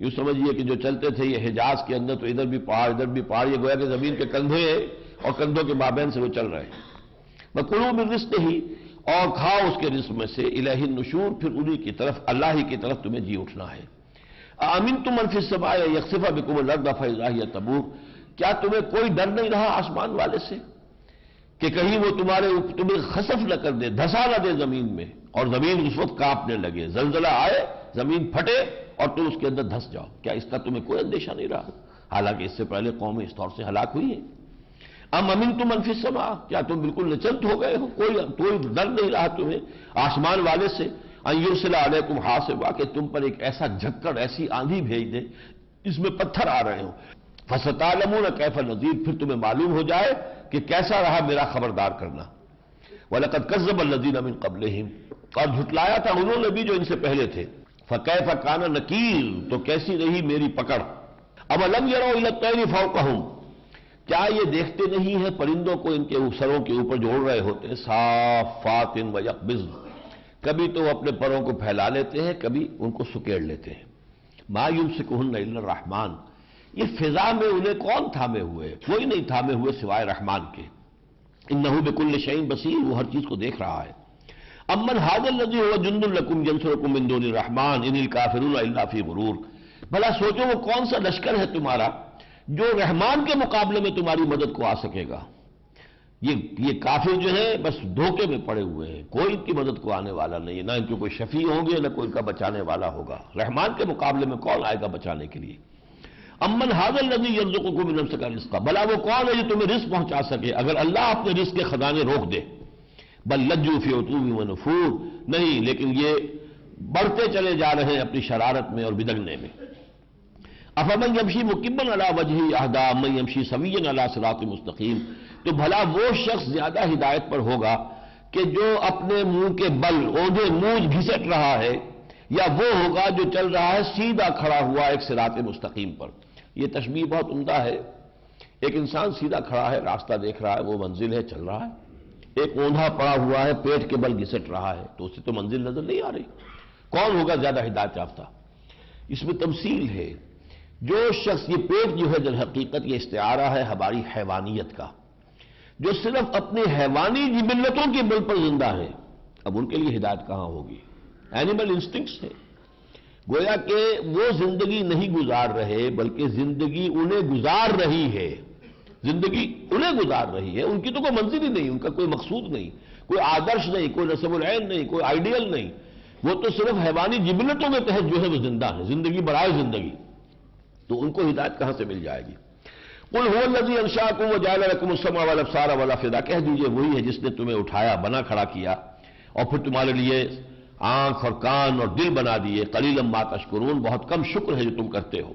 یوں سمجھیے کہ جو چلتے تھے یہ حجاز کے اندر تو ادھر بھی پہاڑ ادھر بھی پہاڑ، یہ گویا کہ زمین کے کندھے اور کندھوں کے مابین سے وہ چل رہے ہیں۔ وَكُلُوا مِن رِزْقِهِ، اور کھاؤ اس کے رزق میں سے، الیہ النشور، پھر انہی کی طرف، اللہ ہی کی طرف تمہیں جی اٹھنا ہے۔ اَأَمِنْتُم مَن فِي السَّمَاءِ أَن يَخْسِفَ بِكُمُ الْأَرْضَ فَإِذَا هِيَ تَمُورُ، کیا تمہیں کوئی ڈر نہیں رہا آسمان والے سے کہ کہیں وہ تمہیں خسف نہ کر دے، دھسا نہ دے زمین میں، اور زمین اس وقت کانپنے لگے، زلزلہ آئے، زمین پھٹے اور تم اس کے اندر دھس جاؤ، کیا اس کا تمہیں کوئی اندیشہ نہیں رہا؟ حالانکہ اس سے پہلے قومیں اس طور سے ہلاک ہوئی ہیں۔ ام امنتم من فی السماء، کیا تم بالکل نچنت ہو گئے ہو، کوئی ڈر نہیں رہا تمہیں آسمان والے سے، ان یرسل علیکم حاصبا، کہ تم پر ایک ایسا جھکڑ، ایسی آندھی بھیج دے اس میں پتھر آ رہے ہوں، فستعلمون کیف نذیر، پھر تمہیں معلوم ہو جائے کہ کیسا رہا میرا خبردار کرنا۔ وَلَقَدْ كَذَّبَ الَّذِينَ مِن قَبْلِهِمْ، اور جھٹلایا تھا انہوں نے بھی جو ان سے پہلے تھے، فَكَيْفَ كَانَ نَكِيرٌ، تو کیسی رہی میری پکڑ۔ أَوَلَمْ يَرَوْا إِلَى الطَّيْرِ فَوْقَهُمْ، کیا یہ دیکھتے نہیں ہیں پرندوں کو ان کے سروں کے اوپر جو اڑ رہے ہوتے ہیں، صافات ویقبضن، کبھی تو وہ اپنے پروں کو پھیلا لیتے ہیں، کبھی ان کو سکیڑ لیتے ہیں۔ ما یمسکہن الا الرحمن، یہ فضا میں انہیں کون تھامے ہوئے؟ کوئی نہیں تھامے ہوئے سوائے رحمان کے۔ انہ بکل شیء بصیر، وہ ہر چیز کو دیکھ رہا ہے۔ امن ھذا الذی ھو جند لکم ینصرکم من دون الرحمن ان الکافرون الا فی غرور، بھلا سوچو وہ کون سا لشکر ہے تمہارا جو رحمان کے مقابلے میں تمہاری مدد کو آ سکے گا؟ یہ کافر جو ہے بس دھوکے میں پڑے ہوئے ہیں، کوئی ان کی مدد کو آنے والا نہیں ہے، نہ ان کے کوئی شفیع ہوں گے نہ کوئی ان کا بچانے والا ہوگا۔ رحمان کے مقابلے میں کون آئے گا بچانے کے لیے؟ امن ھذا الذی یرزقکم من امسک رزقا، بھلا وہ کون ہے جو تمہیں رزق پہنچا سکے اگر اللہ اپنے رزق کے خزانے روک دے؟ بل لجوا فی عتو و نفور، نہیں لیکن یہ بڑھتے چلے جا رہے ہیں اپنی شرارت میں اور بدگنے میں۔ افمن یمشی مکبا علی وجہہ اہدی امن یمشی سویا علی صراط مستقیم، تو بھلا وہ شخص زیادہ ہدایت پر ہوگا کہ جو اپنے منہ کے بل اوندھے مونجھ گھسٹ رہا ہے، یا وہ ہوگا جو چل رہا ہے سیدھا کھڑا ہوا ایک صراط مستقیم پر؟ یہ تشبیہ بہت عمدہ ہے۔ ایک انسان سیدھا کھڑا ہے، راستہ دیکھ رہا ہے، وہ منزل ہے، چل رہا ہے۔ ایک اوندھا پڑا ہوا ہے، پیٹ کے بل گھسٹ رہا ہے، تو اسے تو منزل نظر نہیں آ رہی۔ کون ہوگا زیادہ ہدایت یافتہ؟ اس میں تمثیل ہے۔ جو شخص، یہ پیٹ جو ہے در حقیقت یہ استعارہ ہے ہماری حیوانیت کا، جو صرف اپنی حیوانی جبلتوں کے بل پر زندہ ہے، اب ان کے لیے ہدایت کہاں ہوگی؟ اینیمل انسٹنکٹس ہے، گویا کہ وہ زندگی نہیں گزار رہے بلکہ زندگی انہیں گزار رہی ہے، زندگی انہیں گزار رہی ہے، ان کی تو کوئی منزل ہی نہیں، ان کا کوئی مقصود نہیں، کوئی آدرش نہیں، کوئی نصب العین نہیں، کوئی آئیڈیل نہیں، وہ تو صرف حیوانی جبلتوں کے تحت جو ہے وہ زندہ ہے، زندگی برائے زندگی، تو ان کو ہدایت کہاں سے مل جائے گی؟ قل هو الذی انشأکم وجعل لکم السمع والابصار والافئدہ، کہہ دیجئے وہی ہے جس نے تمہیں اٹھایا، بنا کھڑا کیا اور پھر تمہارے لیے آنکھ اور کان اور دل بنا دیے، قلیلا ما تشکرون، بہت کم شکر ہے جو تم کرتے ہو۔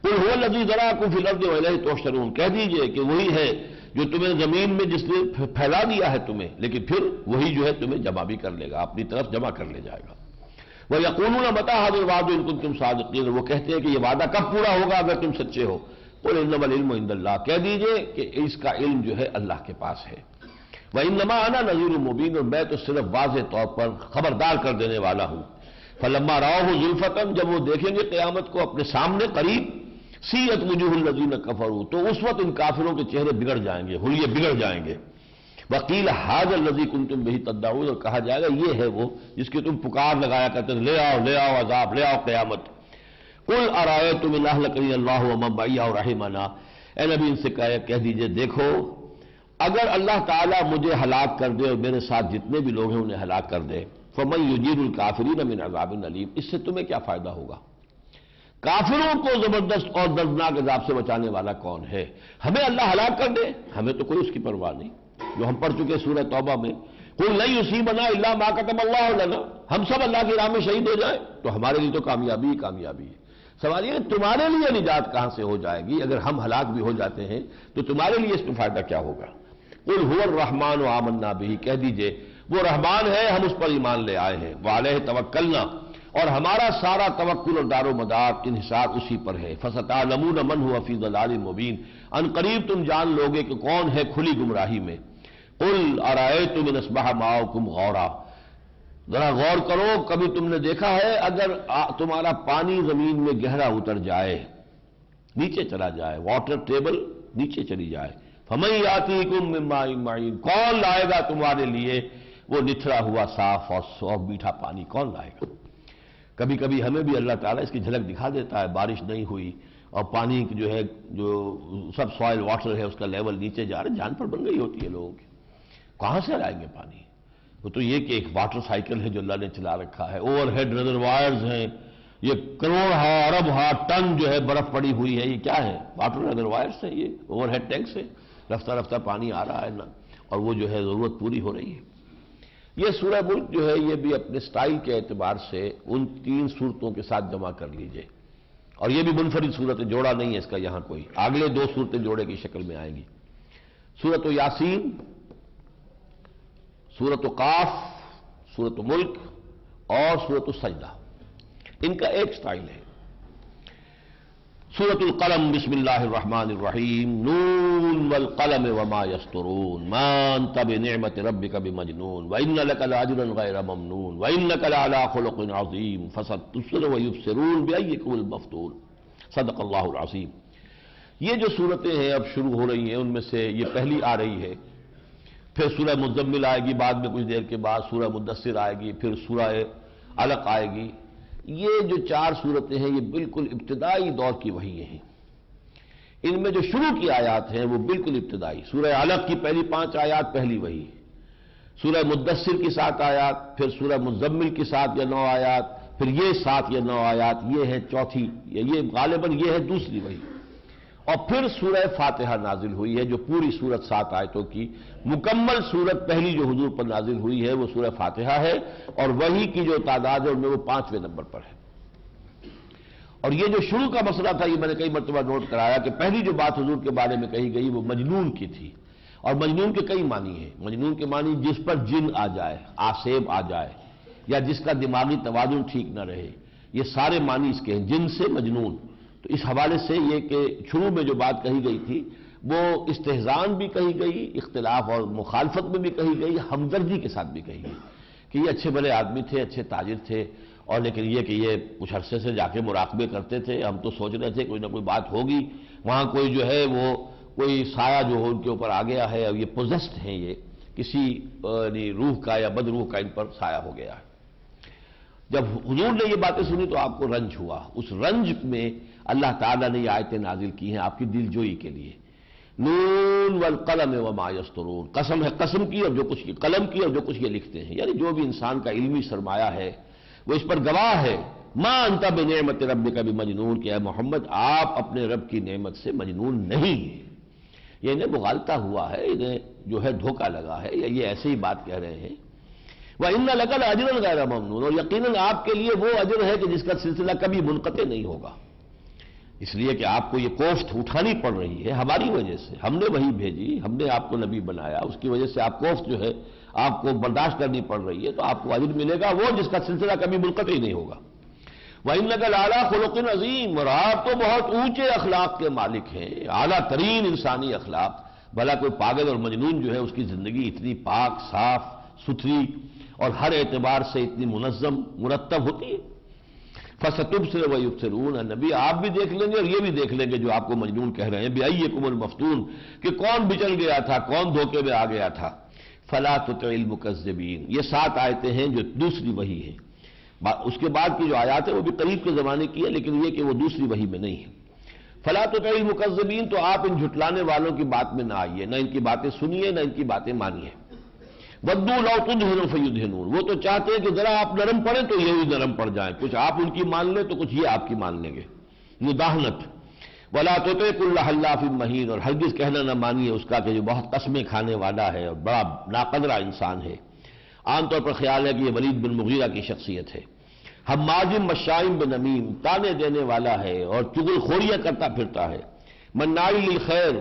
قل هو الذی ذراکم فی الارض والیہ تحشرون، کہہ دیجئے کہ وہی ہے جو تمہیں زمین میں جس نے پھیلا دیا ہے تمہیں، لیکن پھر وہی جو ہے تمہیں جمع بھی کر لے گا، اپنی طرف جمع کر لے جائے گا۔ وَيَقُولُونَ مَتَىٰ هَٰذَا الْوَعْدُ إِن كُنتُمْ صَادِقِينَ، وہ کہتے ہیں کہ یہ وعدہ کب پورا ہوگا اگر تم سچے ہو۔ قُلْ إِنَّمَا الْعِلْمُ عِندَ اللَّهِ، کہہ دیجئے کہ اس کا علم جو ہے اللہ کے پاس ہے۔ وَإِنَّمَا أَنَا نَذِيرٌ مُّبِينٌ، اور میں تو صرف واضح طور پر خبردار کر دینے والا ہوں۔ فَلَمَّا رَأَوْهُ زُلْفَةً، جب وہ دیکھیں گے قیامت کو اپنے سامنے قریب، سِیَّتْ وُجُوهُ الَّذِينَ كَفَرُوا، تو اس وقت ان کافروں کے چہرے بگڑ جائیں گے، حلیے بگڑ جائیں گے۔ وَقِيلَ هَٰذَا الَّذِي كُنتُم بِهِ تَدَّعُونَ، اور کہا جائے گا یہ ہے وہ جس کی تم پکار لگایا کرتے تھے، لے آؤ لے آؤ عذاب، لے آؤ قیامت۔ قُلْ أَرَأَيْتُمْ إِنْ أَهْلَكَنِيَ اللَّهُ وَمَن مَّعِيَ أَوْ رَحِمَنَا، اے نبی ان سے کہہ دیجئے دیکھو اگر اللہ تعالیٰ مجھے ہلاک کر دے اور میرے ساتھ جتنے بھی لوگ ہیں انہیں ہلاک کر دے، فَمَن يُجِيرُ الْكَافِرِينَ مِنْ عَذَابٍ أَلِيمٍ، اس سے تمہیں کیا فائدہ ہوگا؟ کافروں کو زبردست اور دردناک عذاب سے بچانے والا کون ہے؟ ہمیں اللہ ہلاک کر دے، ہمیں تو کوئی اس کی پرواہ نہیں، جو ہم پڑھ چکے سورہ توبہ میں، قُلْ لَن يُصِيبَنَا إِلَّا مَا كَتَبَ اللَّهُ لَنَا، ہم سب اللہ کی راہ میں شہید ہو جائیں تو ہمارے لیے تو کامیابی ہی کامیابی ہے۔ سوال یہ ہے تمہارے لیے نجات کہاں سے ہو جائے گی؟ اگر ہم ہلاک بھی ہو جاتے ہیں تو تمہارے لیے اس میں فائدہ کیا ہوگا؟ قُلْ هُوَ الرَّحْمَٰنُ آمَنَّا بِهِ، کہہ دیجئے وہ رحمان ہے، ہم اس پر ایمان لے آئے ہیں، وَعَلَيْهِ تَوَكَّلْنَا، اور ہمارا سارا توکل اور دار و مدار انحصار اسی پر ہے، فَسَتَعْلَمُونَ مَنْ هُوَ فِي ضَلَالٍ مُّبِينٍ، ان قریب تم جان لوگے کہ کون ہے کھلی گمراہی میں۔ قُلْ أَرَأَيْتُمْ إِنْ أَصْبَحَ مَاؤُكُمْ غَوْرًا، ذرا غور کرو کبھی تم نے دیکھا ہے اگر تمہارا پانی زمین میں گہرا اتر جائے، نیچے چلا جائے، واٹر ٹیبل نیچے چلی جائے، فَمَن يَأْتِيكُم مِّن مَّاءٍ مَّعِينٍ، کون لائے گا تمہارے لیے وہ نتھرا ہوا صاف اور میٹھا پانی، کون لائے گا؟ کبھی کبھی ہمیں بھی اللہ تعالیٰ اس کی جھلک دکھا دیتا ہے، بارش نہیں ہوئی اور پانی جو ہے جو سب سوائل واٹر ہے اس کا لیول نیچے جا رہا ہے، جان پر بن گئی ہوتی ہے لوگوں کی، کہاں سے لائیں گے پانی؟ وہ تو یہ کہ ایک واٹر سائیکل ہے جو اللہ نے چلا رکھا ہے، اوور ہیڈ ریزروائرز ہیں، یہ کروڑ ارب ٹن جو ہے برف پڑی ہوئی ہے، یہ کیا ہے؟ واٹر ریزروائرز ہیں، یہ اوور ہیڈ ٹینکس ہے، رفتہ رفتہ پانی آ رہا ہے نا، اور وہ جو ہے ضرورت پوری ہو رہی ہے۔ یہ سورہ ملک جو ہے یہ بھی اپنے سٹائل کے اعتبار سے ان 3 صورتوں کے ساتھ جمع کر لیجئے، اور یہ بھی منفرد صورت ہے، جوڑا نہیں ہے اس کا یہاں کوئی، اگلے 2 صورتیں جوڑے کی شکل میں آئیں گی، سورۃ یاسین، سورۃ قاف، سورۃ ملک اور سورۃ السجدہ، ان کا ایک سٹائل ہے۔ سورۃ القلم، بسم اللہ الرحمن الرحیم، نون والقلم وما یسطرون، ما انت بنعمت ربک بمجنون، وان لک لاجرا غیر ممنون، وانک لعلی خلق عظیم، فستبصر ویبصرون بایکم المفتون، صدق اللہ العظیم۔ یہ جو صورتیں ہیں اب شروع ہو رہی ہیں ان میں سے یہ پہلی آ رہی ہے، پھر سورہ مزمل آئے گی بعد میں کچھ دیر کے بعد، سورہ مدثر آئے گی، پھر سورہ علق آئے گی۔ یہ جو 4 صورتیں ہیں یہ بالکل ابتدائی دور کی وحی ہیں، ان میں جو شروع کی آیات ہیں وہ بالکل ابتدائی، سورہ علق کی پہلی 5 آیات پہلی وحی، سورہ مدثر کی 7 آیات، پھر سورہ مزمل کی 7 یا 9 آیات، پھر یہ 7 یا 9 آیات، یہ ہے چوتھی، یہ غالباً یہ ہے دوسری وحی، اور پھر سورہ فاتحہ نازل ہوئی ہے جو پوری سورت 7 آیتوں کی مکمل سورت پہلی جو حضور پر نازل ہوئی ہے وہ سورہ فاتحہ ہے، اور وحی کی جو تعداد ہے ان میں وہ 5ویں نمبر پر ہے۔ اور یہ جو شروع کا مسئلہ تھا یہ میں نے کئی مرتبہ نوٹ کرایا کہ پہلی جو بات حضور کے بارے میں کہی گئی وہ مجنون کی تھی، اور مجنون کے کئی معنی ہیں۔ مجنون کے معنی جس پر جن آ جائے، آسیب آ جائے، یا جس کا دماغی توازن ٹھیک نہ رہے، یہ سارے معنی اس کے ہیں، جن سے مجنون۔ تو اس حوالے سے یہ کہ شروع میں جو بات کہی گئی تھی وہ استحزان بھی کہی گئی، اختلاف اور مخالفت میں بھی کہی گئی، ہمدردی کے ساتھ بھی کہی گئی کہ یہ اچھے بھلے آدمی تھے، اچھے تاجر تھے، اور لیکن یہ کہ یہ کچھ عرصے سے جا کے مراقبے کرتے تھے، ہم تو سوچ رہے تھے کوئی نہ کوئی بات ہوگی، وہاں کوئی جو ہے وہ کوئی سایہ جو ہو ان کے اوپر آ گیا ہے، اور یہ پوزیسڈ ہیں، یہ کسی روح کا یا بد روح کا ان پر سایہ ہو گیا ہے۔ جب حضور نے یہ باتیں سنی تو آپ کو رنج ہوا، اس رنج میں اللہ تعالیٰ نے یہ آیتیں نازل کی ہیں آپ کی دل جوئی کے لیے۔ نون والقلم وما یسطرون، قسم ہے قسم کی اور جو کچھ قلم کی اور جو کچھ یہ لکھتے ہیں، یعنی جو بھی انسان کا علمی سرمایہ ہے وہ اس پر گواہ ہے۔ ما انت بنعمت ربک بمجنون، کہ اے محمد آپ اپنے رب کی نعمت سے مجنون نہیں ہیں۔ یہ انہیں مغالطہ ہوا ہے، انہیں جو ہے دھوکہ لگا ہے، یا یہ ایسے ہی بات کہہ رہے ہیں۔ وَإِنَّ لَكَ لَأَجْرًا غَيْرَ مَمْنُونٍ، اور یقیناً آپ کے لیے وہ اجر ہے کہ جس کا سلسلہ کبھی منقطع نہیں ہوگا، اس لیے کہ آپ کو یہ کوفت اٹھانی پڑ رہی ہے ہماری وجہ سے، ہم نے وہی بھیجی، ہم نے آپ کو نبی بنایا، اس کی وجہ سے آپ کوفت جو ہے آپ کو برداشت کرنی پڑ رہی ہے، تو آپ کو اجر ملے گا وہ جس کا سلسلہ کبھی منقطع نہیں ہوگا۔ وَإِنَّكَ لَعَلَىٰ خُلُقٍ عَظِيمٍ، اور آپ تو بہت اونچے اخلاق کے مالک ہیں، اعلیٰ ترین انسانی اخلاق۔ بھلا کوئی پاگل اور مجنون جو ہے اس کی زندگی اتنی پاک صاف ستھری اور ہر اعتبار سے اتنی منظم مرتب ہوتی ہے؟ فَسَتُبْصِرُ وَيُبْصِرُونَ، نبی آپ بھی دیکھ لیں گے اور یہ بھی دیکھ لیں گے جو آپ کو مجنون کہہ رہے ہیں، بِأَيِّكُمُ الْمَفْتُونُ، کہ کون بچل گیا تھا، کون دھوکے میں آ گیا تھا۔ فَلَا تُطِعِ الْمُكَذِّبِينَ، یہ 7 آیتیں ہیں جو دوسری وحی ہیں، اس کے بعد کی جو آیات ہیں وہ بھی قریب کے زمانے کی ہے، لیکن یہ کہ وہ دوسری وحی میں نہیں ہے۔ فَلَا تُطِعِ الْمُكَذِّبِينَ، تو آپ ان جھٹلانے والوں کی بات میں نہ آئیے، نہ ان کی باتیں سنیے نہ ان کی باتیں مانیے۔ وَدُّوا لَوْ تُدْهِنُ فَيُدْهِنُونَ، وہ تو چاہتے ہیں کہ ذرا آپ نرم پڑیں تو یہ بھی نرم پڑ جائیں، کچھ آپ ان کی مان لیں تو کچھ یہ آپ کی مان لیں گے، مداہنت۔ وَلَا تُطِعْ كُلَّ حَلَّافٍ مَّهِينٍ، اور ہرگز کہنا نہ مانیے اس کا کہ جو بہت قسمیں کھانے والا ہے اور بڑا ناقدرہ انسان ہے۔ عام طور پر خیال ہے کہ یہ ولید بن مغیرہ کی شخصیت ہے۔ حماز مشاء بنمیم، تانے دینے والا ہے اور چغل خوریاں کرتا پھرتا ہے۔ مناع للخیر،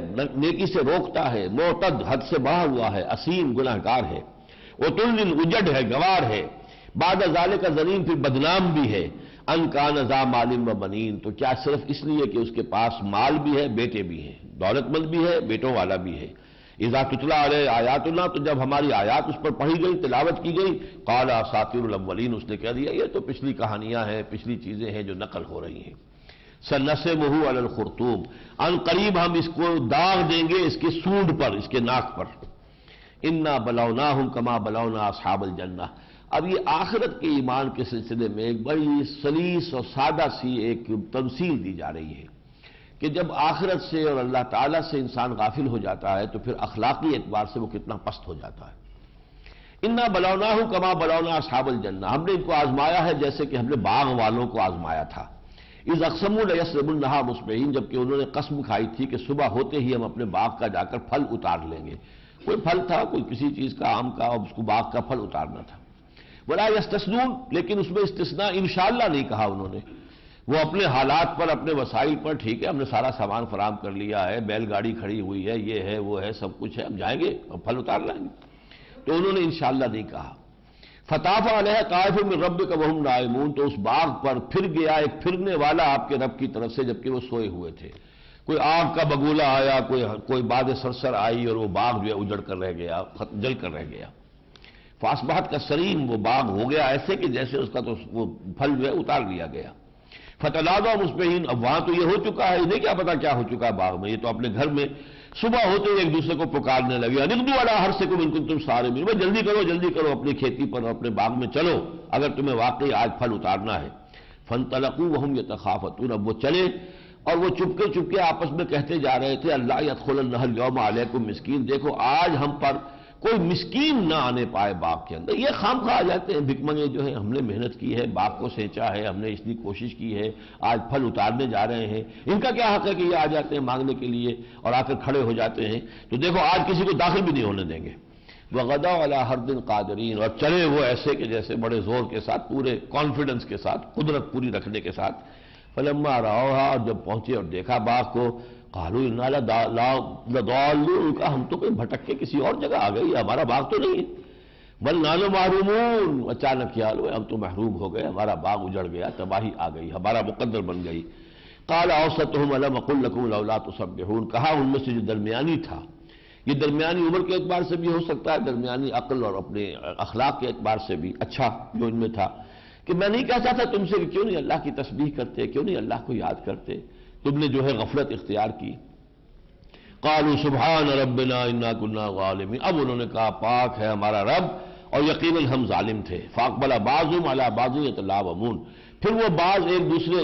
نیکی سے روکتا ہے۔ معتد، حد سے بڑھا ہوا ہے۔ اسیم، گناہگار ہے۔ عتل، اجڑ ہے، گوار ہے۔ بعد ذالک زنیم، پھر بدنام بھی ہے۔ ان کان ذا مال و بنین، تو کیا صرف اس لیے کہ اس کے پاس مال بھی ہے، بیٹے بھی ہیں، دولت مند بھی ہے، بیٹوں والا بھی ہے۔ اذا تتلی علیہ آیاتنا، تو جب ہماری آیات اس پر پڑھی گئی، تلاوت کی گئی، قال اساطیر الاولین، اس نے کہہ دیا یہ تو پچھلی کہانیاں ہیں، پچھلی چیزیں ہیں جو نقل ہو رہی ہیں۔ سنسمہ علی الخرطوم، ان قریب ہم اس کو داغ دیں گے اس کے سونڈ پر، اس کے ناک پر۔ انا بلوناہم کما بلونا اصحاب الجنہ، اب یہ آخرت کے ایمان کے سلسلے میں ایک بڑی سلیس اور سادہ سی ایک تمثیل دی جا رہی ہے کہ جب آخرت سے اور اللہ تعالیٰ سے انسان غافل ہو جاتا ہے تو پھر اخلاقی اعتبار سے وہ کتنا پست ہو جاتا ہے۔ انا بلوناہم کما بلونا اصحاب الجنہ، ہم نے ان کو آزمایا ہے جیسے کہ ہم نے باغ والوں کو آزمایا تھا۔ اذ اقسموا لیصرمنھا مصبحین، جبکہ انہوں نے قسم کھائی تھی کہ صبح ہوتے ہی ہم اپنے باغ کا جا کر پھل اتار لیں گے۔ کوئی پھل تھا، کوئی کسی چیز کا، آم کا، اور اس کو باغ کا پھل اتارنا تھا۔ ولا یستثنون، لیکن اس میں استثناء انشاءاللہ نہیں کہا انہوں نے۔ وہ اپنے حالات پر، اپنے وسائل پر، ٹھیک ہے ہم نے سارا سامان فراہم کر لیا ہے، بیل گاڑی کھڑی ہوئی ہے، یہ ہے وہ ہے، سب کچھ ہے، ہم جائیں گے اور پھل اتار لائیں گے، تو انہوں نے انشاءاللہ نہیں کہا۔ فطاف علیہ طائف من ربک وہم نائمون، تو اس باغ پر پھر گیا ایک پھرنے والا آپ کے رب کی طرف سے جبکہ وہ سوئے ہوئے تھے۔ کوئی آگ کا بگولا آیا، کوئی باد سرسر آئی اور وہ باغ جو ہے اجڑ کر رہ گیا، جل کر رہ گیا۔ فاصبحت کالصریم، وہ باغ ہو گیا ایسے کہ جیسے اس کا تو وہ پھل جو ہے اتار لیا گیا۔ فتنادوا مصبحین، اب وہاں تو یہ ہو چکا ہے، انہیں کیا پتا کیا ہو چکا ہے باغ میں، یہ تو اپنے گھر میں صبح ہوتے ہی ایک دوسرے کو پکارنے لگے، اغدوا علی حرثکم ان کنتم صارمین، بھائی جلدی کرو اپنی کھیتی پر، اپنے باغ میں چلو اگر تمہیں واقعی آج پھل اتارنا ہے۔ فانطلقوا وهم یتخافتون، اب وہ چلے اور وہ چپکے آپس میں کہتے جا رہے تھے اللہ یدخلنہ اليوم علیکم مسکین، دیکھو آج ہم پر کوئی مسکین نہ آنے پائے باغ کے اندر۔ یہ خامخواہ آ جاتے ہیں بھکمنگے جو ہیں، ہم نے محنت کی ہے، باغ کو سینچا ہے، ہم نے اتنی کوشش کی ہے، آج پھل اتارنے جا رہے ہیں، ان کا کیا حق ہے کہ یہ آ جاتے ہیں مانگنے کے لیے اور آ کر کھڑے ہو جاتے ہیں، تو دیکھو آج کسی کو داخل بھی نہیں ہونے دیں گے۔ وغدوا علی حرد قادرین، اور چلے وہ ایسے کہ جیسے بڑے زور کے ساتھ، پورے کانفیڈنس کے ساتھ، قدرت پوری رکھنے کے ساتھ۔ فلما رأوها، اور جب پہنچے اور دیکھا باغ کو، قالوا انا لضالون، کا ہم تو کہیں بھٹک کے کسی اور جگہ آ گئے، یہ ہمارا باغ تو نہیں ہے۔ بل نحن محرومون، اچانک خیال ہوئے ہم تو محروم ہو گئے، ہمارا باغ اجڑ گیا، تباہی آ گئی، ہمارا مقدر بن گئی۔ قال اوسطهم الم اقل لكم لولا تسبحون، کہا ان میں سے جو درمیانی تھا، یہ درمیانی عمر کے اعتبار سے بھی ہو سکتا ہے، درمیانی عقل اور اپنے اخلاق کے اعتبار سے بھی اچھا جو ان میں تھا، کہ میں نہیں کہتا تھا تم سے کہ کیوں نہیں اللہ کی تسبیح کرتے، کیوں نہیں اللہ کو یاد کرتے، تم نے جو ہے غفلت اختیار کی۔ قالوا سبحان ربنا انا كنا ظالمین، اب انہوں نے کہا پاک ہے ہمارا رب اور یقیناً ہم ظالم تھے۔ فاقبل بعضهم على بعض يتلاومون، پھر وہ بعض ایک دوسرے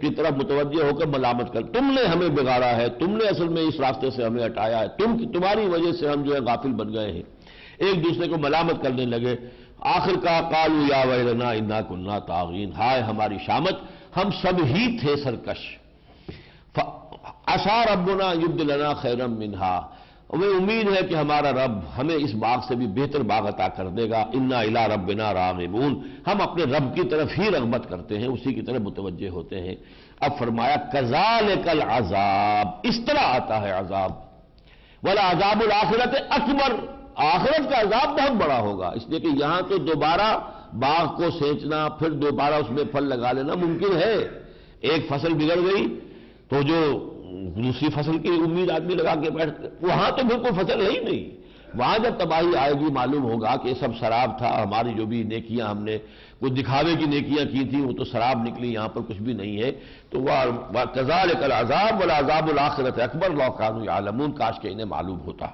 کی طرف متوجہ ہو کر ملامت کر، تم نے ہمیں بگاڑا ہے، تم نے اصل میں اس راستے سے ہمیں ہٹایا ہے، تمہاری وجہ سے ہم جو ہے غافل بن گئے ہیں، ایک دوسرے کو ملامت کرنے لگے۔ آخر کہا قالوا یا ویلنا انا كنا طاغین، ہائے ہماری شامت، ہم سب ہی تھے سرکش۔ عسى ربنا يبدلنا خيرا منها، ہمیں امید ہے کہ ہمارا رب ہمیں اس باغ سے بھی بہتر باغ عطا کر دے گا۔ انا الى ربنا راغبون، ہم اپنے رب کی طرف ہی رغبت کرتے ہیں، اسی کی طرف متوجہ ہوتے ہیں۔ اب فرمایا كذلك العذاب، اس طرح آتا ہے عذاب، ولعذاب الآخرة اکبر، آخرت کا عذاب بہت بڑا ہوگا، اس لیے کہ یہاں تو دوبارہ باغ کو سینچنا پھر دوبارہ اس میں پھل لگا لینا ممکن ہے۔ ایک فصل بگڑ گئی تو جو دوسری فصل کی امید آدمی لگا کے بیٹھ، وہاں تو بالکل فصل ہے ہی نہیں، وہاں جب تباہی آئے گی معلوم ہوگا کہ یہ سب سراب تھا، ہماری جو بھی نیکیاں ہم نے کچھ دکھاوے کی نیکیاں کی تھیں وہ تو سراب نکلی، یہاں پر کچھ بھی نہیں ہے۔ تو وہ كذلك العذاب ولعذاب الآخرة اکبر لو كانوا يعلمون، کاش کہ انہیں معلوم ہوتا۔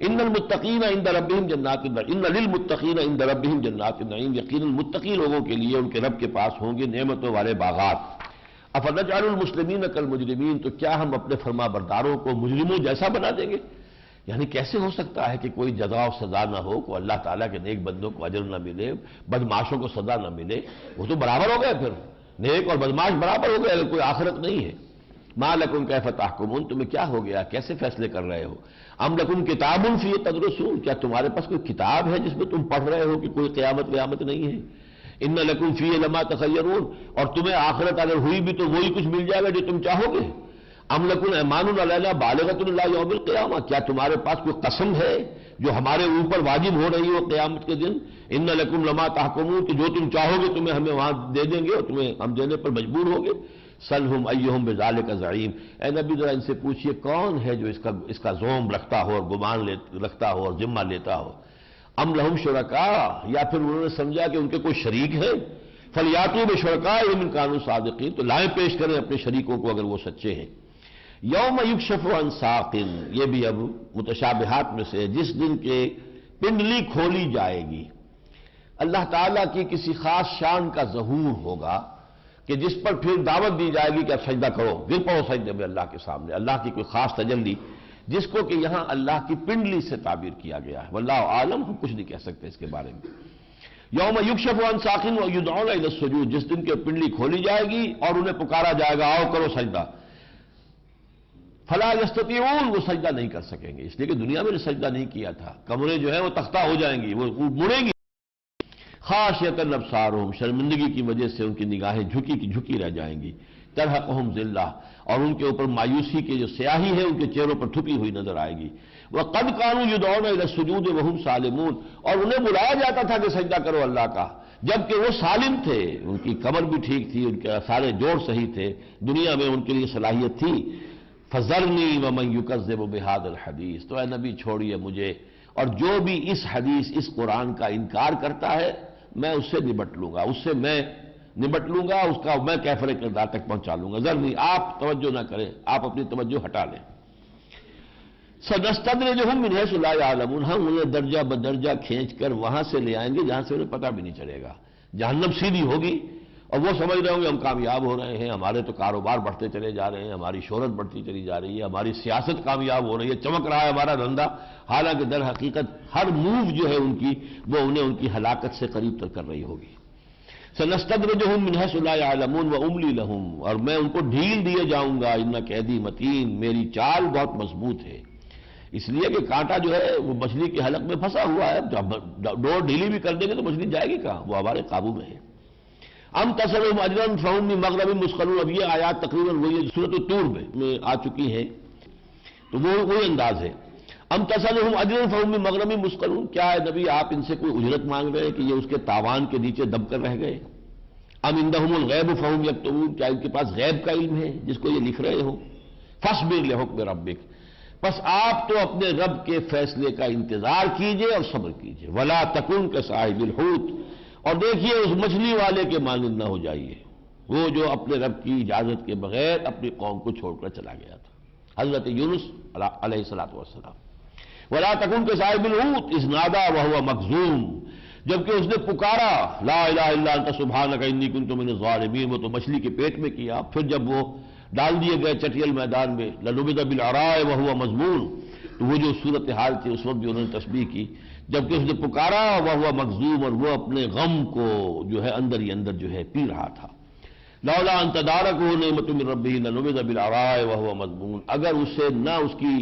ان المتقین عند ربهم جنات النعیم، ان للمتقین عند ربهم جنات النعیم، یقیناً متقی لوگوں کے لیے ان کے رب کے پاس ہوں گے نعمتوں والے باغات۔ افنجعل المسلمین کالمجرمین، تو کیا ہم اپنے فرما برداروں کو مجرموں جیسا بنا دیں گے؟ یعنی کیسے ہو سکتا ہے کہ کوئی جزا و سزا نہ ہو، کوئی اللہ تعالیٰ کے نیک بندوں کو اجر نہ ملے، بدماشوں کو سزا نہ ملے؟ وہ تو برابر ہو گئے، پھر نیک اور بدماش برابر ہو گئے اگر کوئی آخرت نہیں ہے۔ ما لکم کیف تحکمون، تمہیں کیا ہو گیا، کیسے فیصلے کر رہے ہو؟ ام لکم کتاب فیہ تدرسون، کیا تمہارے پاس کوئی کتاب ہے جس میں تم پڑھ رہے ہو کہ کوئی قیامت نہیں ہے؟ ان لکم فیہ لما تخیرون، اور تمہیں آخرت اگر ہوئی بھی تو وہی کچھ مل جائے گا جو تم چاہو گے۔ ام لکم ایمان علینا بالغۃ الی یوم القیامہ، کیا تمہارے پاس کوئی قسم ہے جو ہمارے اوپر واجب ہو رہی ہو قیامت کے دن؟ ان لکم لما تحکمون، کہ جو تم چاہو گے تمہیں ہمیں وہاں دے دیں گے اور تمہیں ہم دینے پر مجبور ہوں گے۔ سلہم ایہم بذالک زعیم، اے نبی ذرا ان سے پوچھئے کون ہے جو اس کا زوم رکھتا ہو اور گمان رکھتا ہو اور ذمہ لیتا ہو۔ ام لہم شرکاء، یا پھر انہوں نے سمجھا کہ ان کے کوئی شریک ہے؟ فلیاتوا بشرکائہم ان کانوا صادقین، تو لائیں پیش کریں اپنے شریکوں کو اگر وہ سچے ہیں۔ یوم یکشف عن ساق، یہ بھی اب متشابہات میں سے، جس دن کے پنڈلی کھولی جائے گی، اللہ تعالیٰ کی کسی خاص شان کا ظہور ہوگا کہ جس پر پھر دعوت دی جائے گی کہ اب سجدہ کرو، گر پڑو سجدے میں اللہ کے سامنے، اللہ کی کوئی خاص تجلی جس کو کہ یہاں اللہ کی پنڈلی سے تعبیر کیا گیا ہے، واللہ عالم، ہم کچھ نہیں کہہ سکتے اس کے بارے میں۔ یوم یکشف عن ساق ویدعون الی السجود، جس دن کے پنڈلی کھولی جائے گی اور انہیں پکارا جائے گا آؤ کرو سجدہ، فلا یستطیعون، وہ سجدہ نہیں کر سکیں گے، اس لیے کہ دنیا میں نے سجدہ نہیں کیا تھا، کمریں جو ہیں وہ تختہ ہو جائیں گی، وہ مڑیں گی۔ خاشعۃ ابصارہم، شرمندگی کی وجہ سے ان کی نگاہیں جھکی کی جھکی رہ جائیں گی۔ ترہقہم ذلہ، اور ان کے اوپر مایوسی کی جو سیاہی ہے ان کے چہروں پر تھپی ہوئی نظر آئے گی۔ وقد کانوا یدعون الی السجود وہم سالمون، اور انہیں بلایا جاتا تھا کہ سجدہ کرو اللہ کا، جبکہ وہ سالم تھے، ان کی کمر بھی ٹھیک تھی، ان کے سارے جوڑ صحیح تھے، دنیا میں ان کے لیے صلاحیت تھی۔ فذرنی ومن یکذب بہذا الحدیث، تو اے نبی چھوڑیے مجھے اور جو بھی اس حدیث اس قرآن کا انکار کرتا ہے میں اس سے نبٹ لوں گا، اس سے میں نبٹ لوں گا، اس کا میں کیفر کردار تک پہنچا لوں گا۔ ذرنی، آپ توجہ نہ کریں، آپ اپنی توجہ ہٹا لیں۔ سنستدرجہم من حیث لا یعلمون، ہم انہیں درجہ بدرجہ کھینچ کر وہاں سے لے آئیں گے جہاں سے انہیں پتہ بھی نہیں چلے گا۔ جہنم سیدھی ہوگی اور وہ سمجھ رہے ہوں گے ہم کامیاب ہو رہے ہیں، ہمارے تو کاروبار بڑھتے چلے جا رہے ہیں، ہماری شہرت بڑھتی چلی جا رہی ہے، ہماری سیاست کامیاب ہو رہی ہے، چمک رہا ہے ہمارا دھندا، حالانکہ در حقیقت ہر موو جو ہے ان کی وہ انہیں ان کی ہلاکت سے قریب تر کر رہی ہوگی۔ سنستدرجہم من حیث لا یعلمون واملی لہم، اور میں ان کو ڈھیل دیے جاؤں گا، ان قیدی متین، میری چال بہت مضبوط ہے، اس لیے کہ کانٹا جو ہے وہ مچھلی کے حلق میں پھنسا ہوا ہے، جب ڈور ڈھیلی بھی کر دیں گے تو مچھلی جائے گی کہاں، وہ ہمارے قابو میں ہے۔ ام تسلم اجرا فهم من مغرب مثقلون، اب یہ آیات تقریباً وہی سورۃ الطور میں آ چکی ہیں، تو وہ وہی انداز ہے۔ ام تسلم اجرا فهم من مغرب مثقلون، کیا ہے نبی آپ ان سے کوئی اجرت مانگ رہے ہیں کہ یہ اس کے تاوان کے نیچے دب کر رہ گئے؟ ام عندهم الغیب فهم یکتبون، کیا ان کے پاس غیب کا علم ہے جس کو یہ لکھ رہے ہو؟ فاصبر لحکم ربک، بس آپ تو اپنے رب کے فیصلے کا انتظار کیجئے اور صبر کیجئے۔ ولا تکن کصاحب الحوت، اور دیکھیے اس مچھلی والے کے مانند نہ ہو جائیے، وہ جو اپنے رب کی اجازت کے بغیر اپنی قوم کو چھوڑ کر چلا گیا تھا۔ حضرت یونس علیہ الصلوۃ والسلام. ولا تکن کصاحب الحوت اذ نادى وهو مکظوم، جبکہ اس نے پکارا لا الہ الا انت سبحانک انی کنت من الظالمین، وہ تو مچھلی کے پیٹ میں کیا، پھر جب وہ ڈال دیے گئے چٹیل میدان میں لنبذ بالعراء وهو مذموم، تو وہ جو صورتحال تھی اس وقت بھی انہوں نے تسبیح کی، جبکہ اس نے پکارا وهو مکظوم، اور وہ اپنے غم کو جو ہے اندر ہی اندر جو ہے پی رہا تھا. لولا ان تدارکہ نعمت من ربہ لنبذ بالعراء وهو مذموم، اگر اسے نہ اس کی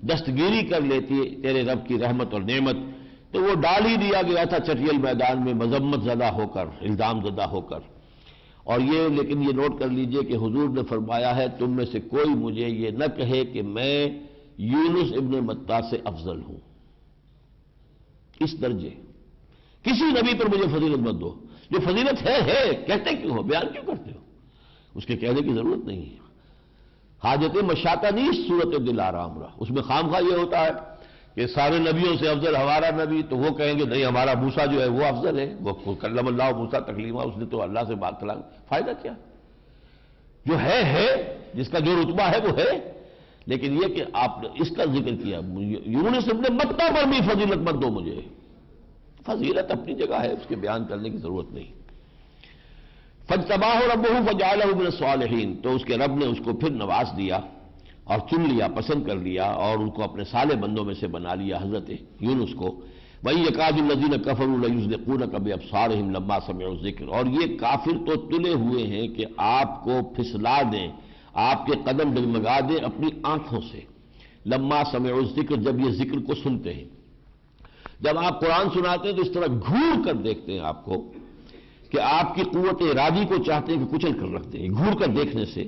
دستگیری کر لیتی تیرے رب کی رحمت اور نعمت تو وہ ڈال ہی دیا گیا تھا چٹیل میدان میں مذمت زدہ ہو کر، الزام زدہ ہو کر. اور یہ لیکن یہ نوٹ کر لیجئے کہ حضور نے فرمایا ہے تم میں سے کوئی مجھے یہ نہ کہے کہ میں یونس ابن متیٰ سے افضل ہوں، اس درجے کسی نبی پر مجھے فضیلت مت دو. جو فضیلت ہے کہتے کیوں ہو، بیان کیوں کرتے ہو، اس کے کہنے کی ضرورت نہیں ہے. حاجت مشاطہ نہیں صورت دل آرام رہا، اس میں خام خواہ یہ ہوتا ہے کہ سارے نبیوں سے افضل ہمارا نبی، تو وہ کہیں گے نہیں ہمارا موسیٰ جو ہے وہ افضل ہے، وہ کلم اللہ موسیٰ تکلیمہ، اس نے تو اللہ سے بات کلام. فائدہ کیا، جو ہے جس کا جو رتبہ ہے وہ ہے. لیکن یہ کہ آپ نے اس کا ذکر کیا یونس ابن متیٰ پر بھی فضیلت مت دو مجھے، فضیلت اپنی جگہ ہے، اس کے بیان کرنے کی ضرورت نہیں. فاجتباہ ربہ فجعلہ من الصالحین، تو اس کے رب نے اس کو پھر نواز دیا اور چن لیا، پسند کر لیا، اور ان کو اپنے صالح بندوں میں سے بنا لیا حضرت یونس کو. وَإِن يَكَادُ الَّذِينَ كَفَرُوا لَيُزْلِقُونَكَ بِأَبْصَارِهِمْ لَمَّا سَمِعُوا الذِّكْرَ، اور یہ کافر تو تلے ہوئے ہیں کہ آپ کو پھسلا دیں، آپ کے قدم ڈگمگا دیں اپنی آنکھوں سے. لما سمعوا الذکر، جب یہ ذکر کو سنتے ہیں. جب آپ قرآن سناتے ہیں تو اس طرح گھور کر دیکھتے ہیں آپ کو کہ آپ کی قوت ارادی کو چاہتے ہیں کہ کچل کر رکھ دیں. گھور کر دیکھنے سے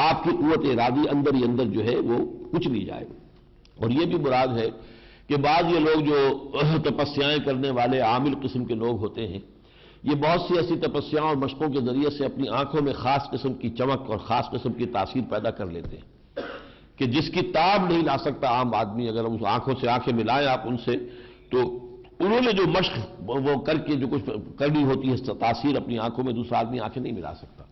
آپ کی قوت ارادی اندر ہی اندر جو ہے وہ کچلی جائے. اور یہ بھی مراد ہے کہ بعض یہ لوگ جو تپسیاں کرنے والے عامل قسم کے لوگ ہوتے ہیں، یہ بہت سی ایسی تپسیاں اور مشقوں کے ذریعے سے اپنی آنکھوں میں خاص قسم کی چمک اور خاص قسم کی تاثیر پیدا کر لیتے ہیں کہ جس کی تاب نہیں لا سکتا عام آدمی. اگر اس آنکھوں سے آنکھیں ملائیں آپ ان سے، تو انہوں نے جو مشق وہ کر کے جو کچھ کرنی ہوتی ہے تاثیر اپنی آنکھوں میں، دوسرا آدمی آنکھیں نہیں ملا سکتا.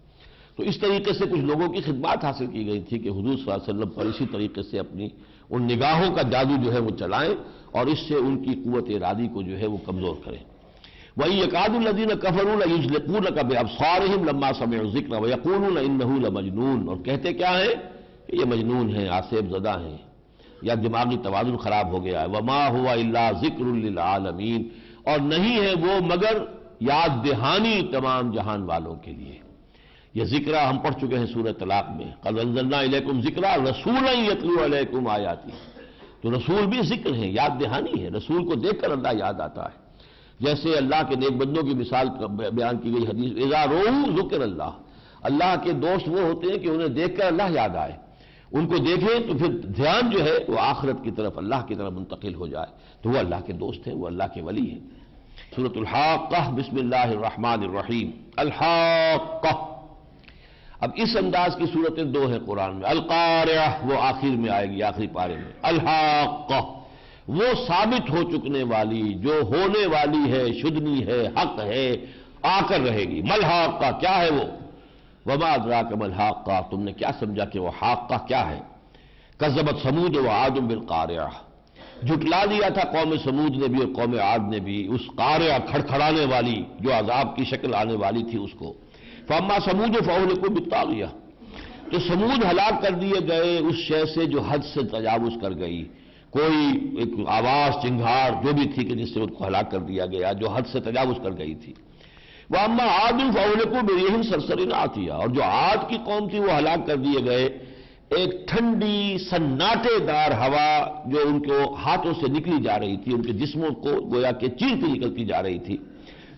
تو اس طریقے سے کچھ لوگوں کی خدمات حاصل کی گئی تھی کہ حضور صلی اللہ علیہ وسلم پر اسی طریقے سے اپنی ان نگاہوں کا جادو جو ہے وہ چلائیں اور اس سے ان کی قوت ارادی کو جو ہے وہ کمزور کریں. وَإِن يَكَادُ الَّذِينَ كَفَرُوا لَيُزْلِقُونَكَ بِأَبْصَارِهِمْ لَمَّا سَمِعُوا الذِّكْرَ وَيَقُولُونَ إِنَّهُ لَمَجْنُونٌ، اور کہتے کیا ہیں کہ یہ مجنون ہیں، آسیب زدہ ہیں، یا دماغی توازن خراب ہو گیا ہے. وَمَا هُوَ إِلَّا ذِكْرٌ لِّلْعَالَمِينَ، اور نہیں ہے وہ مگر یاد دہانی تمام جہان والوں کے لیے. یہ ذکر ہم پڑھ چکے ہیں سورہ طلاق میں، قَدْ أَنزَلْنَا إِلَيْكُمْ ذِكْرًا رَسُولًا يَتْلُو عَلَيْكُمْ آيَاتِهِ، تو رسول بھی ذکر ہیں، یاد دہانی ہے. رسول کو دیکھ کر اللہ یاد آتا ہے. جیسے اللہ کے نیک بندوں کی مثال بیان کی گئی حدیث اذا رؤوا ذکر اللہ، اللہ کے دوست وہ ہوتے ہیں کہ انہیں دیکھ کر اللہ یاد آئے. ان کو دیکھیں تو پھر دھیان جو ہے وہ آخرت کی طرف، اللہ کی طرف منتقل ہو جائے، تو وہ اللہ کے دوست ہیں، وہ اللہ کے ولی ہیں. سورۃ الحاقہ، بسم اللہ الرحمن الرحیم. الحاقہ، اب اس انداز کی صورتیں دو ہیں قرآن میں. القارعہ وہ آخر میں آئے گی، آخری پارے میں. الحاقہ وہ ثابت ہو چکنے والی، جو ہونے والی ہے، شدنی ہے، حق ہے، آ کر رہے گی. ملحاقہ کیا ہے وہ؟ وما ادراک ملحاقہ، تم نے کیا سمجھا کہ وہ حاقہ کیا ہے؟ کذبت ثمود وعاد بالقارعہ، جھٹلا دیا تھا قوم سمود نے بھی اور قوم عاد نے بھی اس قارعہ کھڑکھڑانے والی جو عذاب کی شکل آنے والی تھی اس کو. فاما سمود فاہلکوا بالطاغیہ، تو سمود ہلاک کر دیے گئے اس شے سے جو حد سے تجاوز کر گئی. کوئی ایک آواز چنگھاڑ جو بھی تھی کہ جس سے ان کو ہلاک کر دیا گیا، جو حد سے تجاوز کر گئی تھی. وَأَمَّا عَادٌ فَأُهْلِكُوا بِرِيحٍ صَرْصَرٍ عَاتِيَةٍ، اور جو عاد کی قوم تھی وہ ہلاک کر دیے گئے ایک ٹھنڈی سناٹے دار ہوا جو ان کو ہاتھوں سے نکلی جا رہی تھی، ان کے جسموں کو گویا کہ چیرتی نکلتی جا رہی تھی.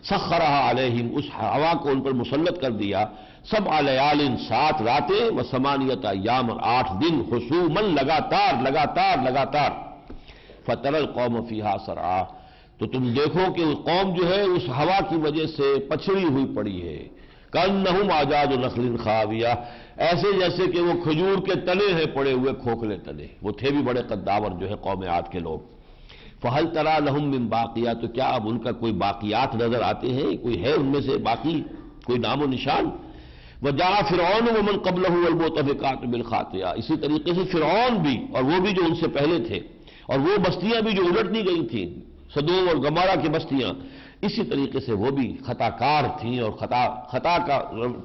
سخرها علیہم، اس ہوا کو ان پر مسلط کر دیا. 7 لیال، 7 راتیں، و 8 ایام، 8 دن، حسوما لگاتار. فتر القوم فیہا صرعا، تو تم دیکھو کہ قوم جو ہے اس ہوا کی وجہ سے پچھڑی ہوئی پڑی ہے. کأنہم اعجاز نخل خاویہ، ایسے جیسے کہ وہ کھجور کے تنے ہیں پڑے ہوئے، کھوکھلے تنے. وہ تھے بھی بڑے قداور جو ہے قوم عاد کے لوگ. فہل تری لہم من باقیہ، تو کیا اب ان کا کوئی باقیات نظر آتے ہیں؟ کوئی ہے ان میں سے باقی، کوئی نام و نشان؟ وجاء فرعون ومن قبلہ والمؤتفقات بالخاطئہ، اسی طریقے سے فرعون بھی اور وہ بھی جو ان سے پہلے تھے، اور وہ بستیاں بھی جو الٹ دی گئی تھیں، سدوم اور گمورہ کی بستیاں، اسی طریقے سے وہ بھی خطا کار تھیں اور خطا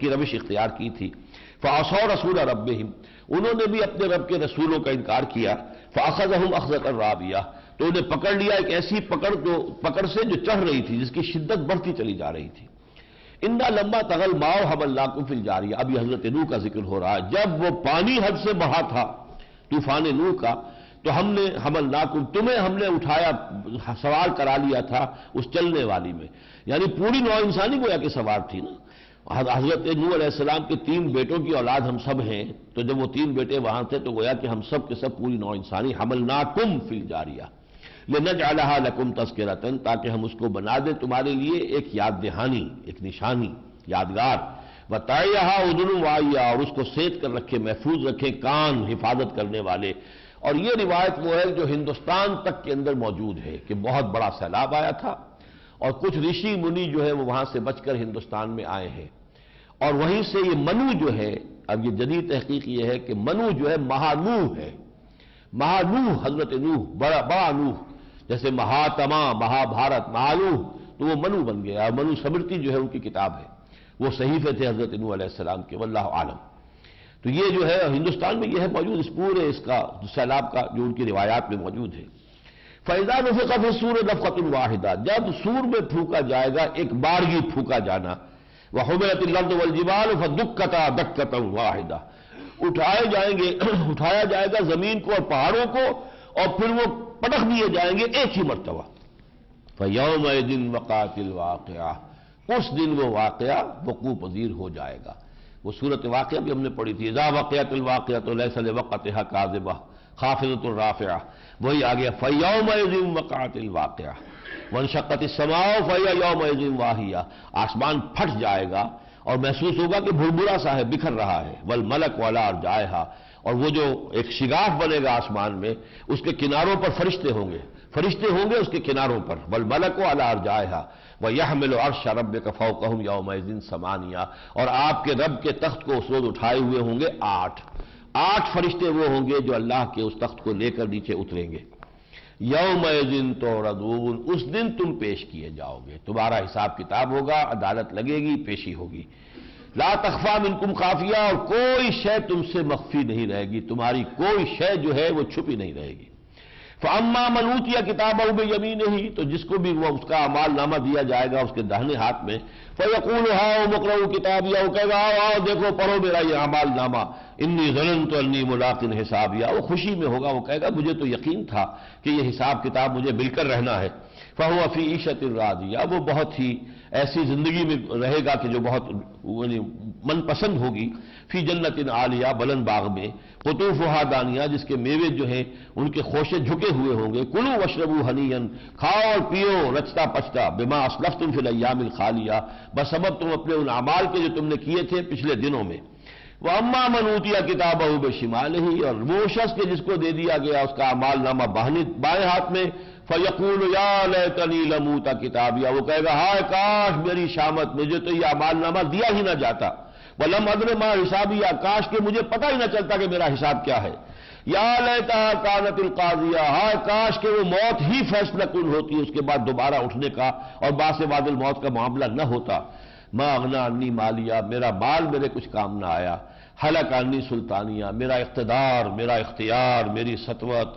کی روش اختیار کی تھی۔ فعصوا رسول ربہم، انہوں نے بھی اپنے رب کے رسولوں کا انکار کیا۔ فاخذہم اخذۃ رابیہ، تو انہیں پکڑ لیا ایک ایسی پکڑ سے جو چڑھ رہی تھی، جس کی شدت بڑھتی چلی جا رہی تھی۔ انا لما طغى الماء حملناكم في الجاریہ، اب یہ حضرت نوح کا ذکر ہو رہا ہے، جب وہ پانی حد سے بڑھا تھا طوفان نوح کا، تو ہم نے حملناکم، تمہیں ہم نے اٹھایا، سوار کرا لیا تھا اس چلنے والی میں، یعنی پوری نوع انسانی گویا کہ سوار تھی نا۔ حضرت نوح علیہ السلام کے 3 بیٹوں کی اولاد ہم سب ہیں، تو جب وہ 3 بیٹے وہاں تھے تو گویا کہ ہم سب کے سب پوری نوع انسانی، حملناکم فی الجاریہ لنجعلها لکم تذکرۃ، تاکہ ہم اس کو بنا دیں تمہارے لیے ایک یاد دہانی، ایک نشانی، یادگار۔ وتعیھا اذن واعیہ، اور اس کو سیت کر رکھے، محفوظ رکھے کان حفاظت کرنے والے۔ اور یہ روایت وہ ہے جو ہندوستان تک کے اندر موجود ہے کہ بہت بڑا سیلاب آیا تھا، اور کچھ رشی منی جو ہے وہ وہاں سے بچ کر ہندوستان میں آئے ہیں، اور وہیں سے یہ منو جو ہے، اب یہ جدید تحقیق یہ ہے کہ منو جو ہے مہانوح ہے، مہانوح حضرت نوح، بڑا نوح، جیسے مہاتما، مہابھارت، مہانوح، تو وہ منو بن گیا۔ اور منو سمرتی جو ہے ان کی کتاب ہے، وہ صحیفے تھے حضرت نوح علیہ السلام کے، واللہ عالم۔ تو یہ جو ہے ہندوستان میں یہ ہے موجود، اس پورے اس کا سیلاب کا جو ان کی روایات میں موجود ہے۔ فَإِذَا نُفِخَ فِي الصُّورِ نَفْخَةٌ وَاحِدَةٌ، جب سور میں پھونکا جائے گا ایک بارگی پھونکا جانا، وَحُمِلَتِ الْأَرْضُ وَالْجِبَالُ فَدُكَّتَا دَكَّةً وَاحِدَةً، اٹھایا جائے گا زمین کو اور پہاڑوں کو، اور پھر وہ پٹخ دیے جائیں گے ایک ہی مرتبہ۔ فَيَوْمَئِذٍ وَقَعَتِ الْوَاقِعَةُ، اس دن وہ واقعہ وقوع پذیر ہو جائے گا۔ وہ صورت واقعہ بھی ہم نے پڑھی تھی، اذا وقعت الواقعۃ لیس لوقعتها کاذبہ خافضۃ رافعہ، وہی آ گیا فیومئذ وقعت الواقعہ وانشقت السماء فہی یومئذ واہیہ، آسمان پھٹ جائے گا اور محسوس ہوگا کہ بھربھرا سا ہے، بکھر رہا ہے، والملک علی ارجائہا، اور وہ جو ایک شگاف بنے گا آسمان میں، اس کے کناروں پر فرشتے ہوں گے اس کے کناروں پر، والملک علی ارجائہا وَيَحْمِلُ عَرْشَ رَبِّكَ فَوْقَهُمْ يَوْمَئِذٍ ثَمَانِيَةٌ، اور آپ کے رب کے تخت کو اس روز اٹھائے ہوئے ہوں گے 8 فرشتے وہ ہوں گے جو اللہ کے اس تخت کو لے کر نیچے اتریں گے۔ یومئذ تعرضون، اس دن تم پیش کیے جاؤ گے، تمہارا حساب کتاب ہوگا، عدالت لگے گی، پیشی ہوگی۔ لا تخفی منکم خافیہ، اور کوئی شے تم سے مخفی نہیں رہے گی، تمہاری کوئی شے جو ہے وہ چھپی نہیں رہے گی۔ فَأَمَّا مَنْ أُوتِيَ كِتَابَهُ بِيَمِينِهِ، تو جس کو بھی وہ اس کا اعمال نامہ دیا جائے گا اس کے داہنے ہاتھ میں، فَيَقُولُ هَاؤُمُ اقْرَءُوا كِتَابِيَهْ، وہ کہے گا آؤ دیکھو پڑھو میرا یہ اعمال نامہ، إِنِّي ظَنَنْتُ أَنِّي مُلَاقٍ حِسَابِيَهْ، وہ خوشی میں ہوگا، وہ کہے گا مجھے تو یقین تھا کہ یہ حساب کتاب مجھے مل کر رہنا ہے۔ فَهُوَ فِي عِيشَةٍ رَاضِيَةٍ، وہ بہت ہی ایسی زندگی میں رہے گا کہ جو بہت من پسند ہوگی، فی جنت عالیہ، بلند باغ میں، قطوفها دانیہ، جس کے میوے جو ہیں ان کے خوشے جھکے ہوئے ہوں گے، کلوا واشربوا ہنیئا، کھاؤ اور پیو رچتا پچتا، بما اسلفتم فی الایام الخالیہ، بسبب تم اپنے ان اعمال کے جو تم نے کیے تھے پچھلے دنوں میں۔ وَأَمَّا مَنْ أُوتِيَ كِتَابَهُ بِشِمَالِهِ، اور وہ شخص کے جس کو دے دیا گیا اس کا اعمال نامہ بائیں ہاتھ میں، فَيَقُولُ يَا لَيْتَنِي لَمْ أُوتَ كِتَابِيَهْ، وہ کہے گا ہائے کاش میری شامت، مجھے تو یہ اعمال نامہ دیا ہی نہ جاتا، وَلَمْ أَدْرِ مَا حِسَابِيَهْ، کاش کہ مجھے پتہ ہی نہ چلتا کہ میرا حساب کیا ہے، یا لیتہا کانت القاضیہ، ہائے کاش کہ وہ موت ہی فیصلہ کن ہوتی، اس کے بعد دوبارہ اٹھنے کا اور باعث بعد الموت کا معاملہ نہ ہوتا۔ ما اغنی عنی مالیہ، میرا مال میرے کچھ کام نہ آیا، ہلک عنی سلطانیہ، میرا اقتدار، میرا اختیار، میری سطوت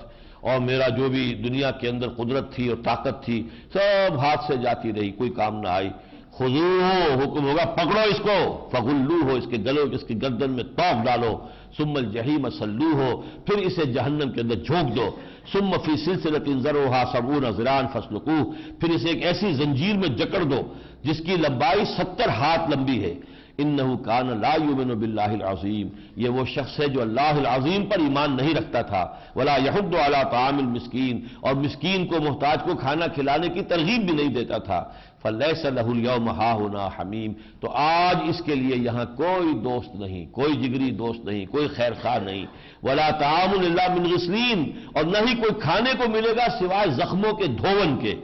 اور میرا جو بھی دنیا کے اندر قدرت تھی اور طاقت تھی سب ہاتھ سے جاتی رہی، کوئی کام نہ آئی۔ خذوہ، حکم ہوگا پکڑو اس کو، فغلوہ، اس کے گلوں اس کی گردن میں توق ڈالو، ثم الجحیم صلوہ، پھر اسے جہنم کے اندر جھونک دو، ثم فی سلسلۃ ذرعھا 70 ذراعا فاسلکوہ، پھر اسے ایک ایسی زنجیر میں جکڑ دو جس کی لمبائی 70 ہاتھ لمبی ہے۔ انہ کان لا یؤمن باللہ العظیم، یہ وہ شخص ہے جو اللہ العظیم پر ایمان نہیں رکھتا تھا، ولا یحض علی طعام المسکین، اور مسکین کو محتاج کو کھانا کھلانے کی ترغیب بھی نہیں دیتا تھا۔ فلیس لہ اليوم ہاہنا حمیم، تو آج اس کے لیے یہاں کوئی دوست نہیں، کوئی جگری دوست نہیں، کوئی خیر خواہ نہیں، ولا طعام الا من غسلین، اور نہ ہی کوئی کھانے کو ملے گا سوائے زخموں کے دھون کے،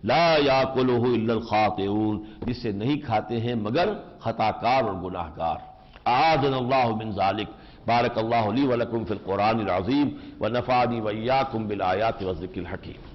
لا یاکلہ الا الخاطئون، جسے نہیں کھاتے ہیں مگر خطا کار اور گناہ گار۔ اعاذنا اللہ من ذلک۔ بارک اللہ لی ولکم فی القرآن العظیم ونفعنی وإیاکم بالآیات والذکر الحکیم۔